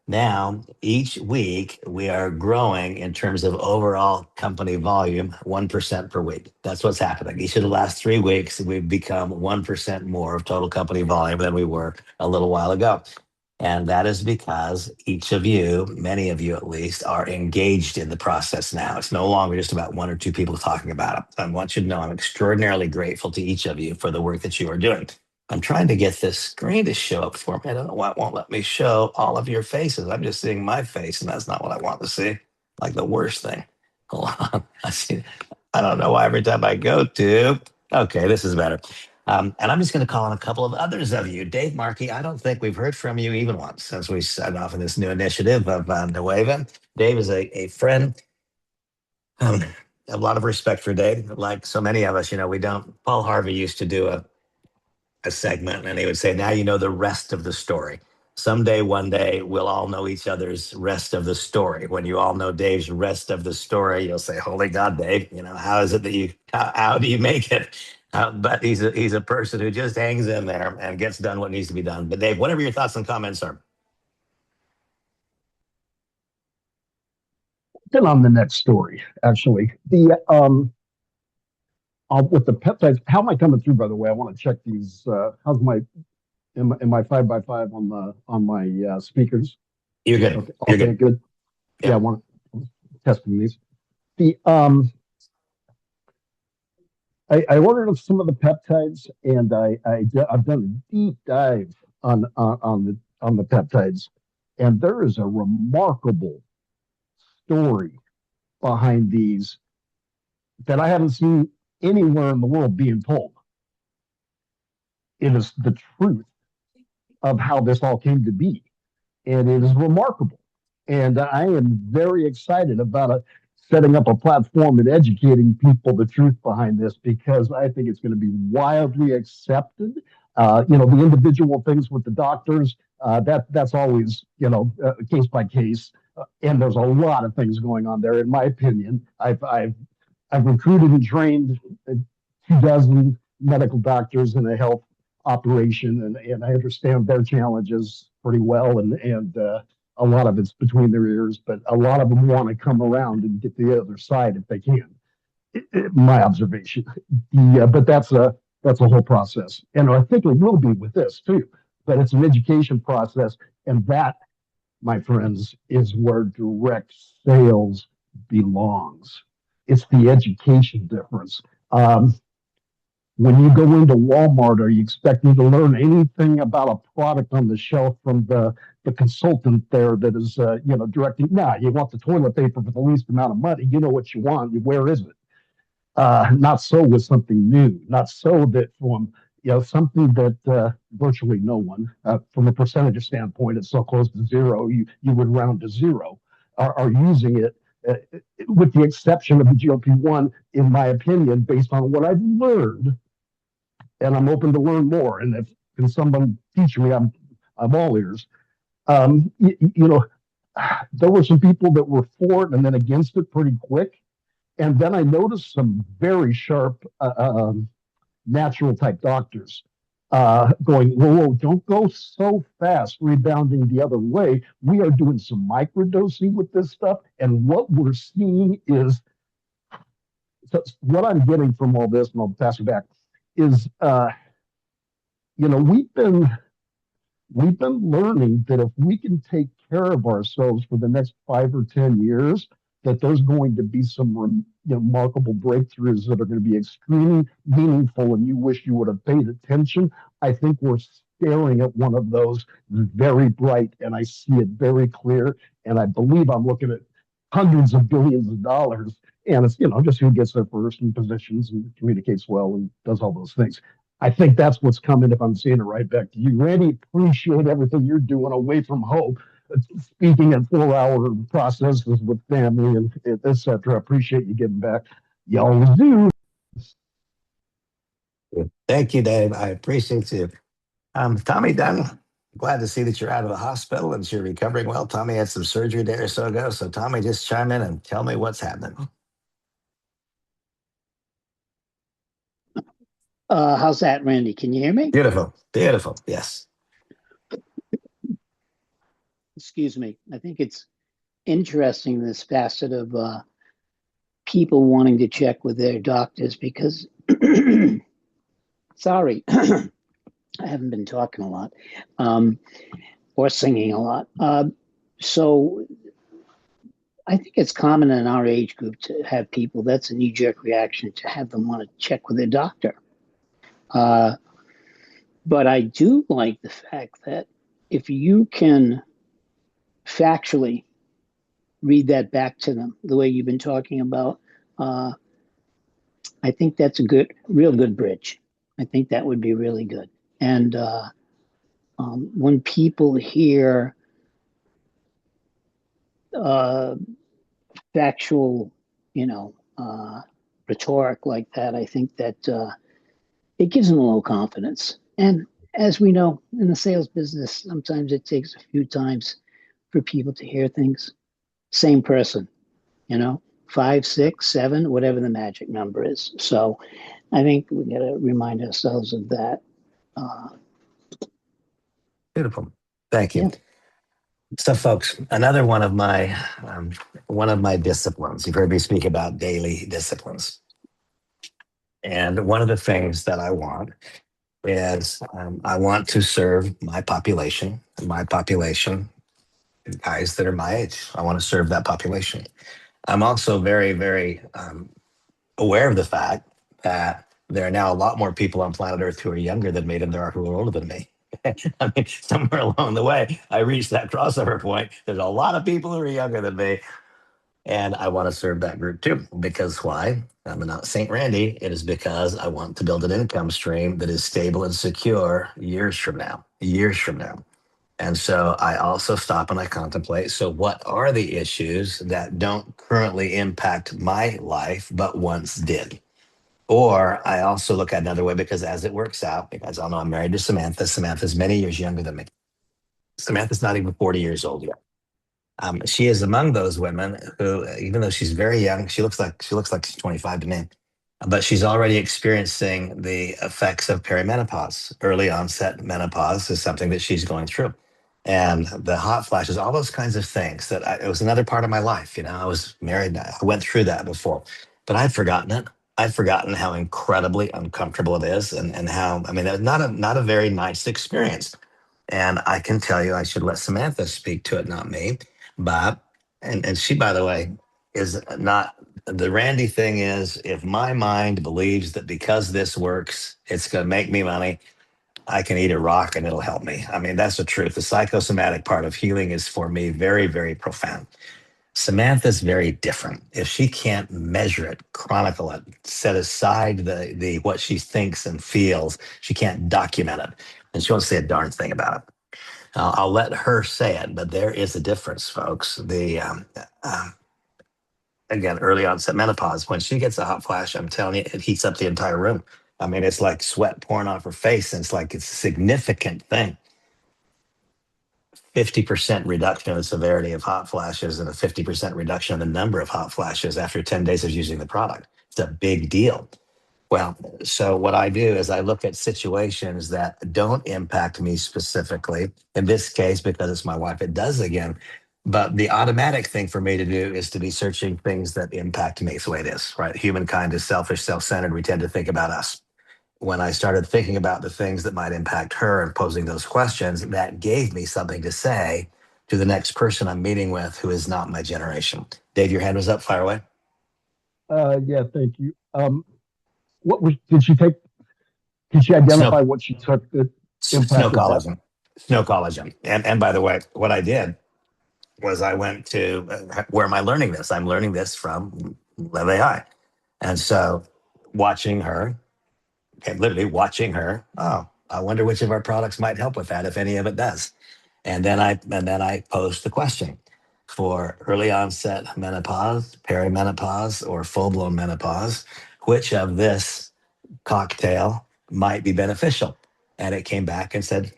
Now, each week, we are growing in terms of overall company volume 1% per week. That's what's happening. Each of the last 3 weeks, we've become 1% more of total company volume than we were a little while ago. And that is because each of you, many of you at least, are engaged in the process now. It's no longer just about one or two people talking about it. I want you to know I'm extraordinarily grateful to each of you for the work that you are doing. I'm trying to get this screen to show up for me. I don't know why it won't let me show all of your faces. I'm just seeing my face, and that's not what I want to see. Like the worst thing. Hold on. I see. I don't know why every time I go to. Okay, this is better. And I'm just going to call on a couple of others of you. Dave Markey, I don't think we've heard from you even once since we started off in this new initiative of Nueva. Dave is a friend. A lot of respect for Dave. Like so many of us, we don't. Paul Harvey used to do a segment and he would say, now you know the rest of the story. Someday, one day, we'll all know each other's rest of the story. When you all know Dave's rest of the story, you'll say, holy God, Dave, how is it that how do you make it? But he's a person who just hangs in there and gets done what needs to be done. But Dave, whatever your thoughts and comments are. Then on the next story, actually, the with the peptides, how am I coming through? By the way, I want to check these. How's my am I 5x5 on my speakers? You're good. Okay, You're okay, good. good. Yeah. Yeah, I want testing these. The I ordered some of the peptides, and I've done a deep dive on the peptides, and there is a remarkable story behind these that I haven't seen anywhere in the world being told. It is the truth of how this all came to be, and it is remarkable. And I am very excited about setting up a platform and educating people the truth behind this because I think it's going to be wildly accepted. The individual things with the doctors, that's always, case by case. And there's a lot of things going on there, in my opinion. I've recruited and trained 2 dozen medical doctors in a health operation, and I understand their challenges pretty well. And a lot of it's between their ears, but a lot of them want to come around and get the other side if they can. My observation. But that's a whole process, and I think it will be with this too. But it's an education process, and that, my friends, is where direct sales belongs. It's the education difference. When you go into Walmart, are you expecting to learn anything about a product on the shelf from the consultant there that is, directing? No, you want the toilet paper for the least amount of money. You know what you want. Where is it? Not so with something new. Not so that from something that virtually no one, from a percentage standpoint, it's so close to zero. You would round to zero. Are using it, with the exception of the GLP-1, in my opinion, based on what I've learned, and I'm open to learn more. And if can someone teach me, I'm all ears. There were some people that were for it and then against it pretty quick. And then I noticed some very sharp natural type doctors going, whoa, don't go so fast, rebounding the other way. We are doing some microdosing with this stuff. And what we're seeing is, so what I'm getting from all this, and I'll pass it back, is, we've been learning that if we can take care of ourselves for the next 5 or 10 years, that there's going to be some remarkable breakthroughs that are going to be extremely meaningful, and you wish you would have paid attention. I think we're staring at one of those very bright, and I see it very clear, and I believe I'm looking at hundreds of billions of dollars, and it's, just who gets there first and positions and communicates well and does all those things. I think that's what's coming, if I'm seeing it right. Back to you, Randy. Appreciate everything you're doing away from home, speaking in 4-hour processes with family and etc. Appreciate you getting back. You always do. Thank you, Dave. I appreciate you. Tommy Dunn, glad to see that you're out of the hospital and you're recovering well. Tommy had some surgery a day or so ago. So, Tommy, just chime in and tell me what's happening. How's that, Randy? Can you hear me? Beautiful. Beautiful. Yes. Excuse me. I think it's interesting, this facet of people wanting to check with their doctors because, sorry, I haven't been talking a lot or singing a lot. So I think it's common in our age group to have people, that's a knee-jerk reaction, to have them want to check with their doctor. But I do like the fact that if you can factually read that back to them the way you've been talking about, I think that's a real good bridge. I think that would be really good. And when people hear factual, rhetoric like that, I think that it gives them a little confidence. And as we know, in the sales business, sometimes it takes a few times for people to hear things. Same person, 5, 6, 7, whatever the magic number is. So I think we got to remind ourselves of that. Beautiful. Thank you. Yeah. So, folks, another one of my disciplines. You've heard me speak about daily disciplines, and one of the things that I want is I want to serve my population. Guys that are my age. I want to serve that population. I'm also very, very aware of the fact that there are now a lot more people on planet Earth who are younger than me than there are who are older than me. I mean, somewhere along the way, I reached that crossover point. There's a lot of people who are younger than me, and I want to serve that group too. Because why? I'm not Saint Randy. It is because I want to build an income stream that is stable and secure years from now. Years from now. And so I also stop and I contemplate. So, what are the issues that don't currently impact my life, but once did? Or I also look at another way because as it works out, you guys all know I'm married to Samantha. Samantha's many years younger than me. Samantha's not even 40 years old yet. She is among those women who, even though she's very young, she looks like she's 25 to me, but she's already experiencing the effects of perimenopause. Early onset menopause is something that she's going through, and the hot flashes, all those kinds of things. It was another part of my life. I was married. I went through that before, but I'd forgotten it. I'd forgotten how incredibly uncomfortable it is, and how, I mean, not a very nice experience. And I can tell you, I should let Samantha speak to it, not me. But and she, by the way, is not the Randy thing. Is if my mind believes that because this works, it's going to make me money, I can eat a rock and it'll help me. I mean, that's the truth. The psychosomatic part of healing is for me very, very profound. Samantha's very different. If she can't measure it, chronicle it, set aside the what she thinks and feels, she can't document it, and she won't say a darn thing about it. I'll let her say it, but there is a difference, folks. Again, early onset menopause, when she gets a hot flash, I'm telling you, it heats up the entire room. I mean, it's like sweat pouring off her face, and it's a significant thing. 50% reduction in the severity of hot flashes and a 50% reduction in the number of hot flashes after 10 days of using the product. It's a big deal. Well, so what I do is I look at situations that don't impact me specifically. In this case, because it's my wife, it does again. But the automatic thing for me to do is to be searching things that impact me. It's the way it is, right? Humankind is selfish, self-centered. We tend to think about us. When I started thinking about the things that might impact her and posing those questions, that gave me something to say to the next person I'm meeting with who is not my generation. Dave, your hand was up. Fire away. Yeah, thank you. Did she take? Did she identify what she took that Snow impacted that? collagen. Snow collagen. And by the way, what I did was I went to where am I learning this? I'm learning this from Live AI. And so watching her, literally watching her, oh, I wonder which of our products might help with that, if any of it does. And then I posed the question for early onset menopause, perimenopause, or full-blown menopause, which of this cocktail might be beneficial? And it came back and said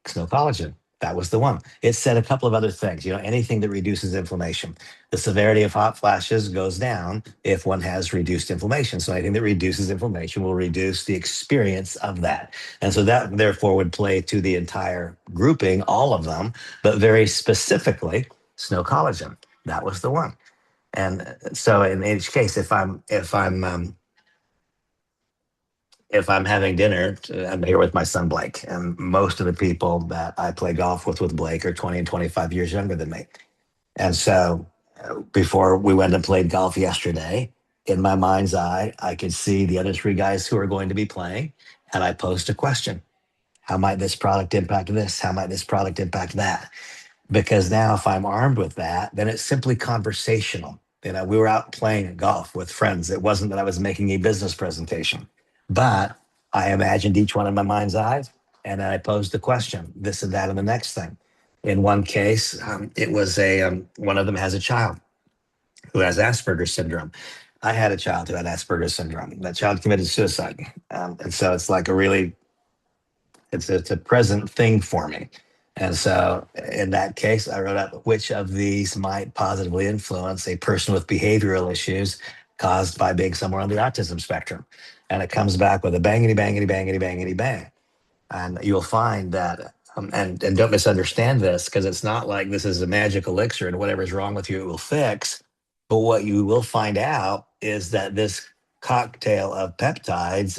snow collagen. That was the one. It said a couple of other things, anything that reduces inflammation. The severity of hot flashes goes down if one has reduced inflammation. So anything that reduces inflammation will reduce the experience of that. And so that therefore would play to the entire grouping, all of them, but very specifically snow collagen. That was the one. And so in each case, if I'm having dinner, I'm here with my son Blake, and most of the people that I play golf with Blake are 20 and 25 years younger than me. And so before we went and played golf yesterday, in my mind's eye, I could see the other three guys who are going to be playing, and I posed a question. How might this product impact this? How might this product impact that? Because now if I'm armed with that, then it's simply conversational. We were out playing golf with friends. It wasn't that I was making a business presentation, but I imagined each one in my mind's eye, and I posed the question, this and that and the next thing. In one case, it was one of them has a child who has Asperger's syndrome. I had a child who had Asperger's syndrome. That child committed suicide. And so it's like it's a present thing for me. And so in that case, I wrote out which of these might positively influence a person with behavioral issues caused by being somewhere on the autism spectrum. And it comes back with a bangity, bangity, bangity, bangity, bang. And you'll find that, and don't misunderstand this, because it's not like this is a magic elixir and whatever's wrong with you, it will fix. But what you will find out is that this cocktail of peptides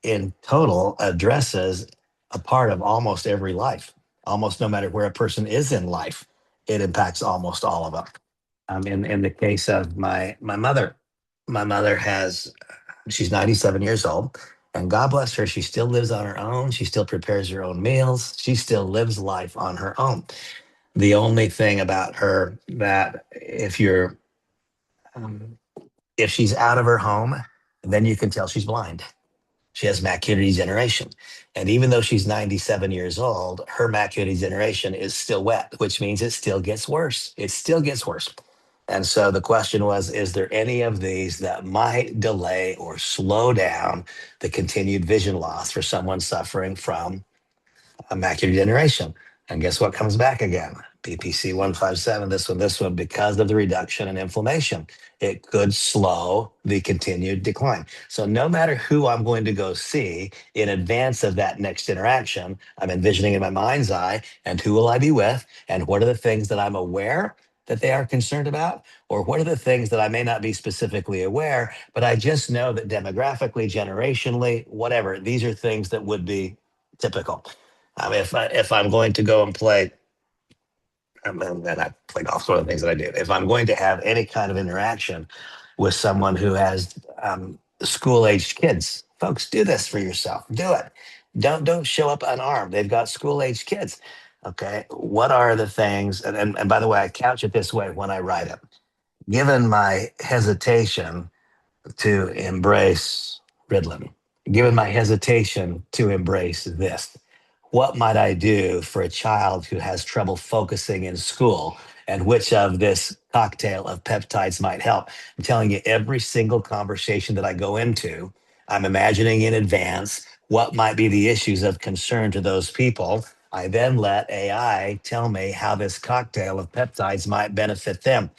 in total addresses a part of almost every life, almost no matter where a person is in life, it impacts almost all of them. In the case of my mother, she's 97 years old, and God bless her, she still lives on her own. She still prepares her own meals. She still lives life on her own. The only thing about her that if she's out of her home, then you can tell she's blind. She has macular degeneration. And even though she's 97 years old, her macular degeneration is still wet, which means it still gets worse. It still gets worse. And so the question was, is there any of these that might delay or slow down the continued vision loss for someone suffering from a macular degeneration? And guess what comes back again? BPC 157, this one, because of the reduction in inflammation. It could slow the continued decline. So no matter who I'm going to go see in advance of that next interaction, I'm envisioning in my mind's eye, and who will I be with? And what are the things that I'm aware that they are concerned about? Or what are the things that I may not be specifically aware, but I just know that demographically, generationally, whatever, these are things that would be typical. If I'm going to go and play, and I play golf, one of the things that I do. If I'm going to have any kind of interaction with someone who has school-aged kids, folks, do this for yourself. Do it. Don't show up unarmed. They've got school-aged kids. Okay, what are the things? And by the way, I couch it this way when I write it. Given my hesitation to embrace Ritalin, given my hesitation to embrace this, what might I do for a child who has trouble focusing in school? And which of this cocktail of peptides might help? I'm telling you, every single conversation that I go into, I'm imagining in advance what might be the issues of concern to those people. I then let AI tell me how this cocktail of peptides might benefit them.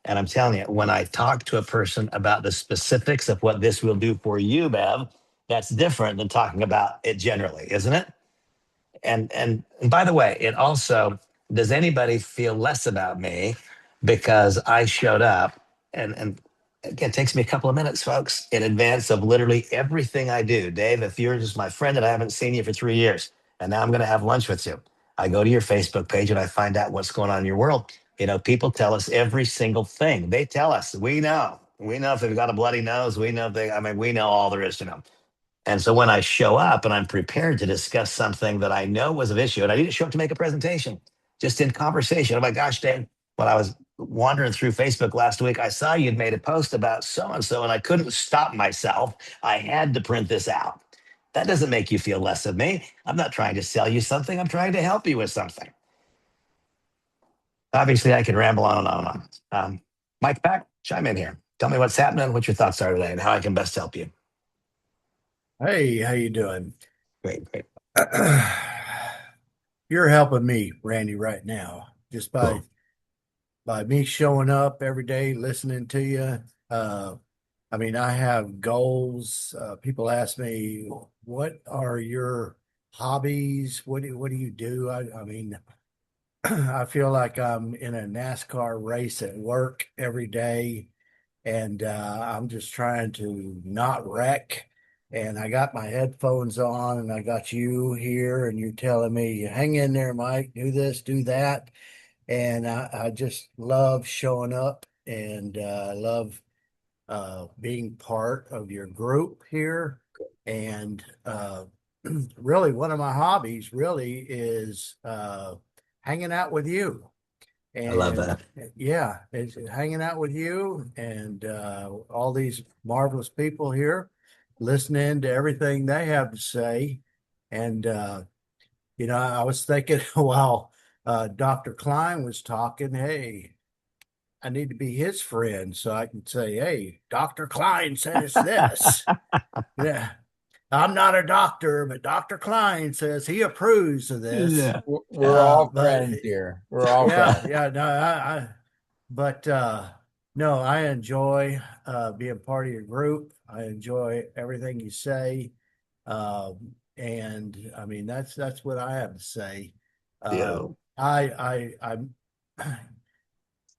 And I'm telling you, when I talk to a person about the specifics of what this will do for you, Bev, that's different than talking about it generally, isn't it? And by the way, it also, does anybody feel less about me because I showed up, and again, it takes me a couple of minutes, folks, in advance of literally everything I do. Dave, if you're just my friend and I haven't seen you for 3 years, and now I'm going to have lunch with you, I go to your Facebook page and I find out what's going on in your world. People tell us every single thing. They tell us, we know. We know if they've got a bloody nose. We know we know all there is to know. And so when I show up and I'm prepared to discuss something that I know was of issue, and I didn't show up to make a presentation, just in conversation. Oh my gosh, Dave, when I was wandering through Facebook last week, I saw you'd made a post about so and so, and I couldn't stop myself. I had to print this out. That doesn't make you feel less of me. I'm not trying to sell you something, I'm trying to help you with something. Obviously, I can ramble on and on and on. Mike Pack, chime in here. Tell me what's happening, what your thoughts are today, and how I can best help you. Hey, how you doing? Great, great. You're helping me, Randy, right now, just Cool. by me showing up every day, listening to you. Uh, I mean, I have goals. People ask me, "What are your hobbies? What do you do?" I mean, I feel like I'm in a NASCAR race at work every day, and I'm just trying to not wreck. And I got my headphones on, and I got you here, and you're telling me, "Hang in there, Mike. Do this, do that." And I just love showing up, and love being part of your group here. And really, one of my hobbies really is hanging out with you. I love And that. yeah, it's hanging out with you and all these marvelous people here, listening to everything they have to say. And I was thinking while Dr. Klein was talking, hey, I need to be his friend so I can say, hey, Dr. Klein said it's this. Yeah. I'm not a doctor, but Dr. Klein says he approves of this. Yeah. We're all But friends here. We're all yeah, friends. yeah, no, but no, I enjoy being part of your group. I enjoy everything you say. And I mean, that's what I have to say. Yeah. I'm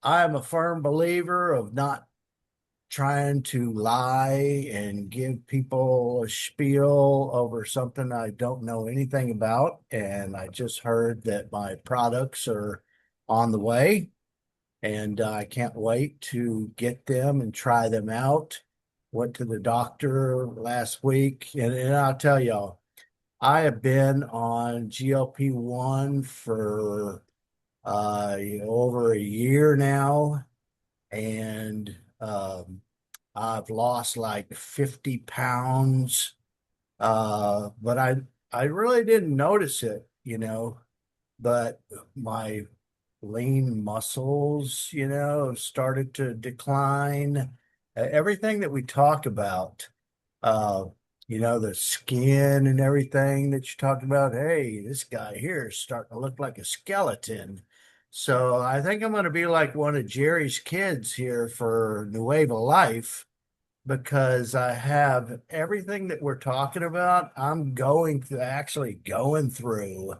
I am a firm believer of not trying to lie and give people a spiel over something I don't know anything about. And I just heard that my products are on the way, and I can't wait to get them and try them out. Went to the doctor last week, and I'll tell y'all, I have been on GLP-1 for over a year now, and I've lost like 50 pounds. But I really didn't notice it, but my lean muscles, started to decline. Everything that we talk about, uh, the skin and everything that you talked about. Hey, this guy here is starting to look like a skeleton. So I think I'm going to be like one of Jerry's kids here for Nueva Life because I have everything that we're talking about. I'm actually going through.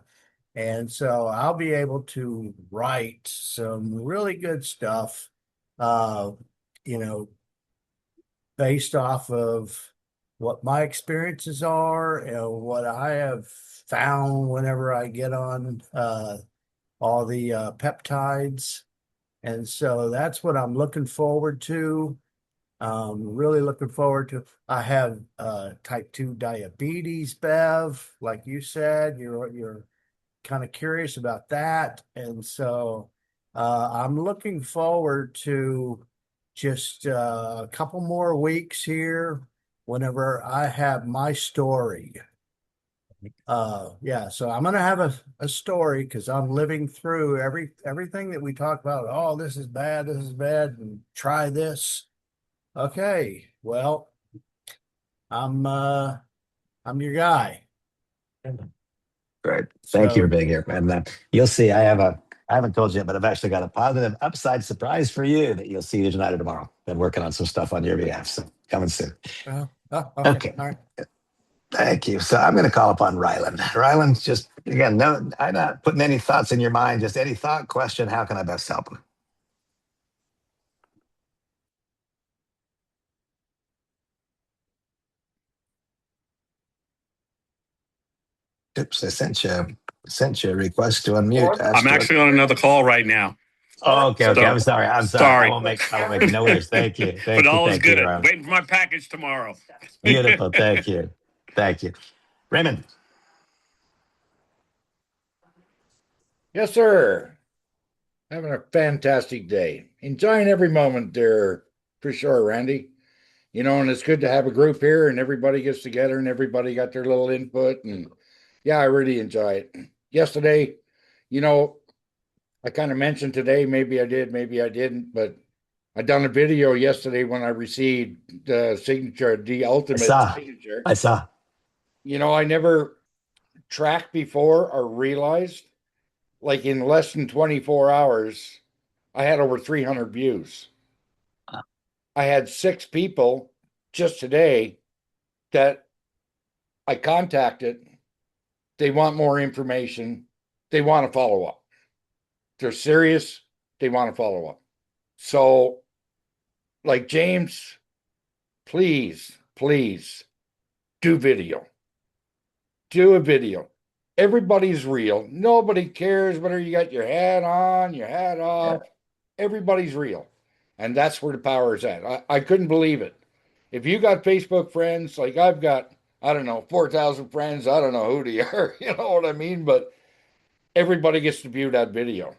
And so I'll be able to write some really good stuff, uh, you know, based off of what my experiences are and what I have found whenever I get on all the peptides. And so that's what I'm looking forward to. Really looking forward to. I have type 2 diabetes, Bev, like you said. You're kind of curious about that. And so I'm looking forward to just a couple more weeks here whenever I have my story. Yeah, so I'm gonna have a story because I'm living through everything that we talk about. Oh, this is bad, and try this. Okay, well, I'm uh I'm your guy. Great. Thank you for So being here. And you'll see, I haven't told you yet, but I've actually got a positive upside surprise for you that you'll see tonight or tomorrow. Been working on some stuff on your behalf. So coming soon. okay, Okay. all right. Thank you. So I'm going to call upon Ryland. Ryland, just again, no, I'm not putting any thoughts in your mind, just any thought, question. How can I best help him? Oops, I sent you a request to unmute. I'm actually on another call right now. Oh, okay, okay. So I'm sorry. I'm sorry. sorry, I won't make no worries. Thank you. but Thank you. all is Thank you, good. Ryland. Waiting for my package tomorrow. Beautiful. Thank you. Thank you. Raymond. Yes, sir. Having a fantastic day. Enjoying every moment there for sure, Randy. And it's good to have a group here and everybody gets together and everybody got their little input. And yeah, I really enjoy it. Yesterday, you know, I kind of mentioned today, maybe I did, maybe I didn't, but I done a video yesterday when I received the signature, the I ultimate saw. signature. I saw. I never tracked before or realized, like in less than 24 hours, I had over 300 views. I had 6 people just today that I contacted. They want more information. They want to follow up. They're serious. They want to follow up. So, like James, please, please do video. Do a video. Everybody's real. Nobody cares whether you got your hat on, your hat off. Everybody's real. And that's where the power is at. I couldn't believe it. If you got Facebook friends, like I've got, I don't know, 4,000 friends. I don't know who they are. You know what I mean? But everybody gets to view that video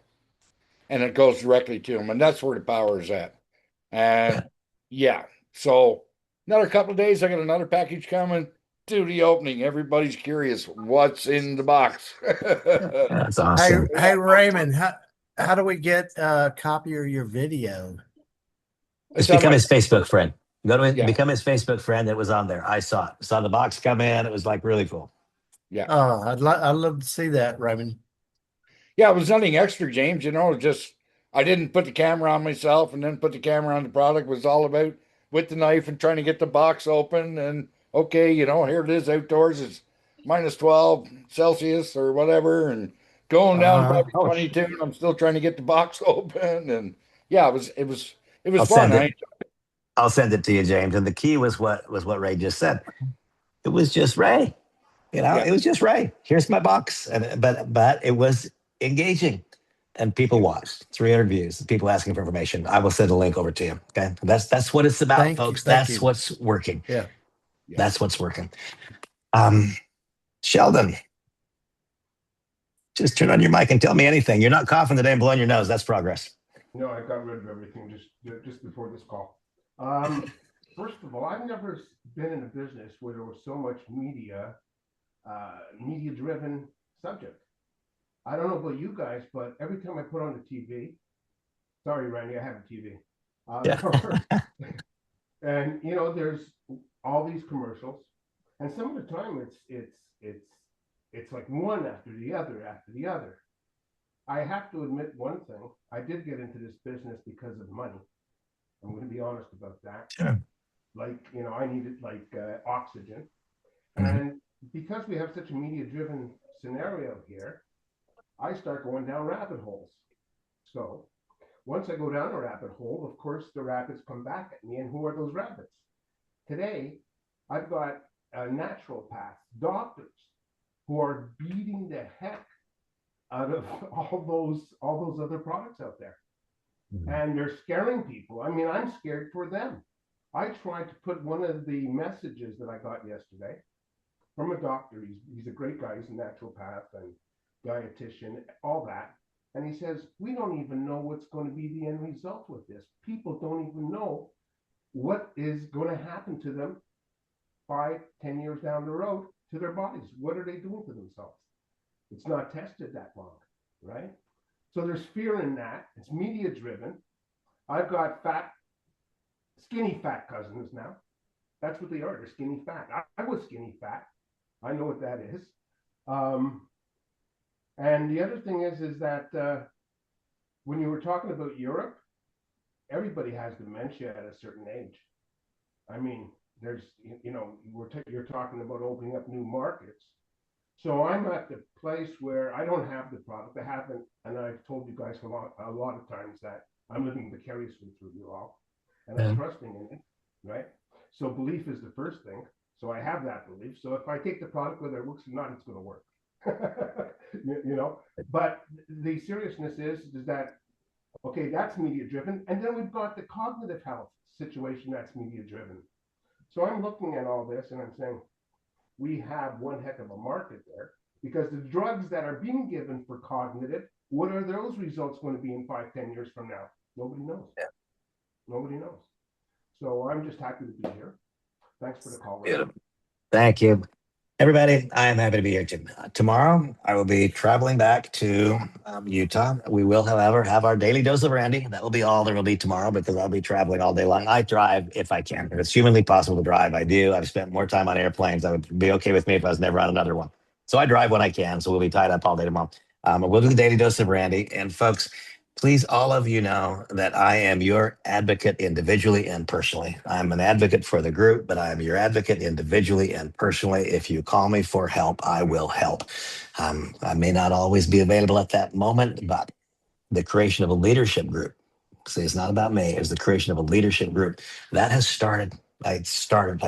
and it goes directly to them. And that's where the power is at. And yeah, so another couple of days, I got another package coming. Do the opening. Everybody's curious what's in the box. That's awesome. Hey Raymond, how do we get a copy of your video? Just become his Facebook friend. Go to become his Facebook friend. It was on there. I saw it. Saw the box come in. It was like really cool. Yeah. Oh, I'd love to see that, Raymond. Yeah, it was nothing extra, James. You know, just I didn't put the camera on myself and then put the camera on the product. It was all about with the knife and trying to get the box open. And okay, you know, here it is outdoors. It's minus 12 Celsius or whatever, and going down probably 22. And I'm still trying to get the box open. And yeah, it was fun. I'll send it to you, James. And the key was what Ray just said. It was just Ray. You know, it was just Ray. Here's my box. But it was engaging. And people watched. 300 views. People asking for information. I will send a link over to you. Okay. That's what it's about, folks. That's what's working. Yeah. That's what's working. Sheldon, just turn on your mic and tell me anything. You're not coughing today and blowing your nose. That's progress. No, I got rid of everything just before this call. First of all, I've never been in a business where there was so much media-driven subject. I don't know about you guys, but every time I put on the TV, sorry, Randy, I have a TV. And you know, there's all these commercials, and some of the time it's like one after the other. I have to admit one thing. I did get into this business because of money. I'm going to be honest about that. Sure. Like, you know, I needed oxygen. And because we have such a media-driven scenario here, I start going down rabbit holes. So once I go down a rabbit hole, of course, the rabbits come back at me. And who are those rabbits? Today, I've got naturopaths, doctors who are beating the heck out of all those other products out there. And they're scaring people. I mean, I'm scared for them. I tried to put one of the messages that I got yesterday from a doctor. He's a great guy. He's a naturopath and dietitian, all that. And he says, we don't even know what's going to be the end result with this. People don't even know what is going to happen to them 5, 10 years down the road to their bodies. What are they doing to themselves? It's not tested that long, right? So there's fear in that. It's media driven. I've got skinny fat cousins now. That's what they are. They're skinny fat. I was skinny fat. I know what that is. And the other thing is that when you were talking about Europe, everybody has dementia at a certain age. I mean, there's, you know, you're talking about opening up new markets. So I'm at the place where I don't have the product. I haven't, and I've told you guys a lot of times that I'm living vicariously through you all, and I'm trusting in it, right? So belief is the first thing. So I have that belief. So if I take the product, whether it works or not, it's going to work. you know. But the seriousness is that okay, that's media driven, and then we've got the cognitive health situation that's media driven. So I'm looking at all this and I'm saying, we have one heck of a market there, because the drugs that are being given for cognitive, what are those results going to be in 5, 10 years from now? Nobody knows. Yeah. Nobody knows. So I'm just happy to be here. Thanks for the call. Thank you. Everybody, I am happy to be here too. Tomorrow, I will be traveling back to Utah. We will, however, have our daily dose of Randy. That will be all there will be tomorrow, because I'll be traveling all day long. I drive if I can. If it's humanly possible to drive, I do. I've spent more time on airplanes. That would be okay with me if I was never on another one. So I drive when I can. So we'll be tied up all day tomorrow. We'll do the daily dose of Randy. And folks, please, all of you know that I am your advocate individually and personally. I'm an advocate for the group, but I am your advocate individually and personally. If you call me for help, I will help. I may not always be available at that moment, but the creation of a leadership group, see, it's not about me, it's the creation of a leadership group that has started. I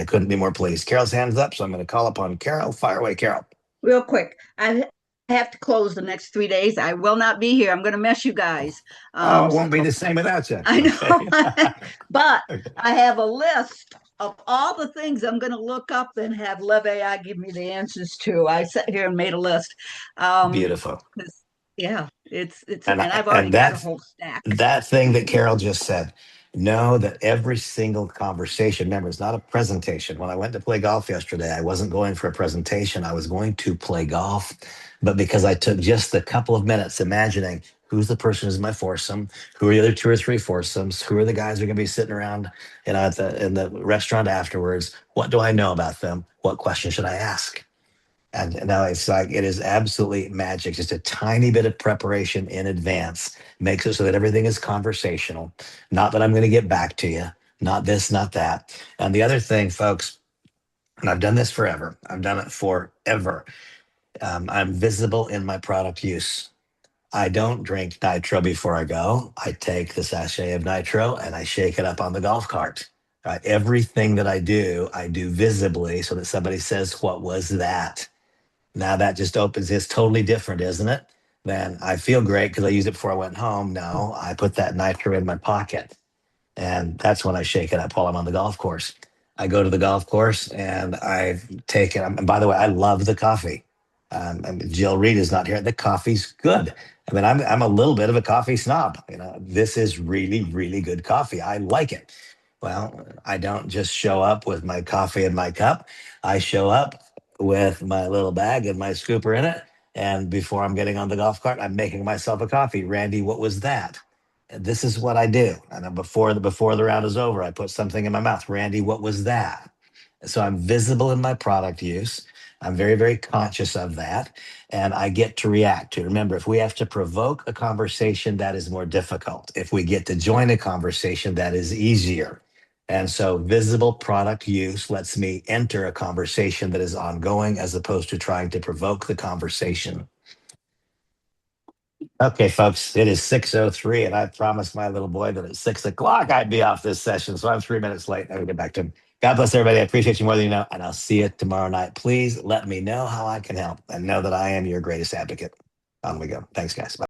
couldn't be more pleased. Carol's hands up, so I'm going to call upon Carol. Fire away, Carol. Real quick, I have to close the next 3 days. I will not be here. I'm going to miss you guys. Oh, it won't be the same without you. I know, Okay. but I have a list of all the things I'm going to look up and have Live AI give me the answers to. I sat here and made a list. Beautiful. Yeah, it's And and I've already and got a that whole stack. that thing that Carol just said, know that every single conversation, remember, it's not a presentation. When I went to play golf yesterday, I wasn't going for a presentation. I was going to play golf. But because I took just a couple of minutes imagining who's the person who's in my foursome, who are the other two or three foursomes, who are the guys who are going to be sitting around, in the restaurant afterwards, what do I know about them? What question should I ask? And now it's like it is absolutely magic. Just a tiny bit of preparation in advance makes it so that everything is conversational. Not that I'm going to get back to you, not this, not that. And the other thing, folks, and I've done this forever, I've done it forever. I'm visible in my product use. I don't drink nitro before I go. I take the sachet of nitro and I shake it up on the golf cart. Everything that I do visibly so that somebody says, "What was that?" Now that just opens, it's totally different, isn't it? Then I feel great because I used it before I went home. No, I put that nitro in my pocket. And that's when I shake it up while I'm on the golf course. I go to the golf course and I take it. And by the way, I love the coffee. Jill Reed is not here. The coffee's good. I mean, I'm a little bit of a coffee snob. This is really, really good coffee. I like it. Well, I don't just show up with my coffee in my cup. I show up with my little bag and my scooper in it. And before I'm getting on the golf cart, I'm making myself a coffee. Randy, what was that? This is what I do. And then before the round is over, I put something in my mouth. Randy, what was that? So I'm visible in my product use. I'm very, very conscious of that. And I get to react to it. Remember, if we have to provoke a conversation, that is more difficult. If we get to join a conversation, that is easier. And so visible product use lets me enter a conversation that is ongoing as opposed to trying to provoke the conversation. Okay, folks, it is 6:03, and I promised my little boy that at 6 o'clock I'd be off this session. So I'm 3 minutes late. I will get back to him. God bless everybody. I appreciate you more than you know, and I'll see you tomorrow night. Please let me know how I can help and know that I am your greatest advocate. On we go. Thanks, guys. Bye.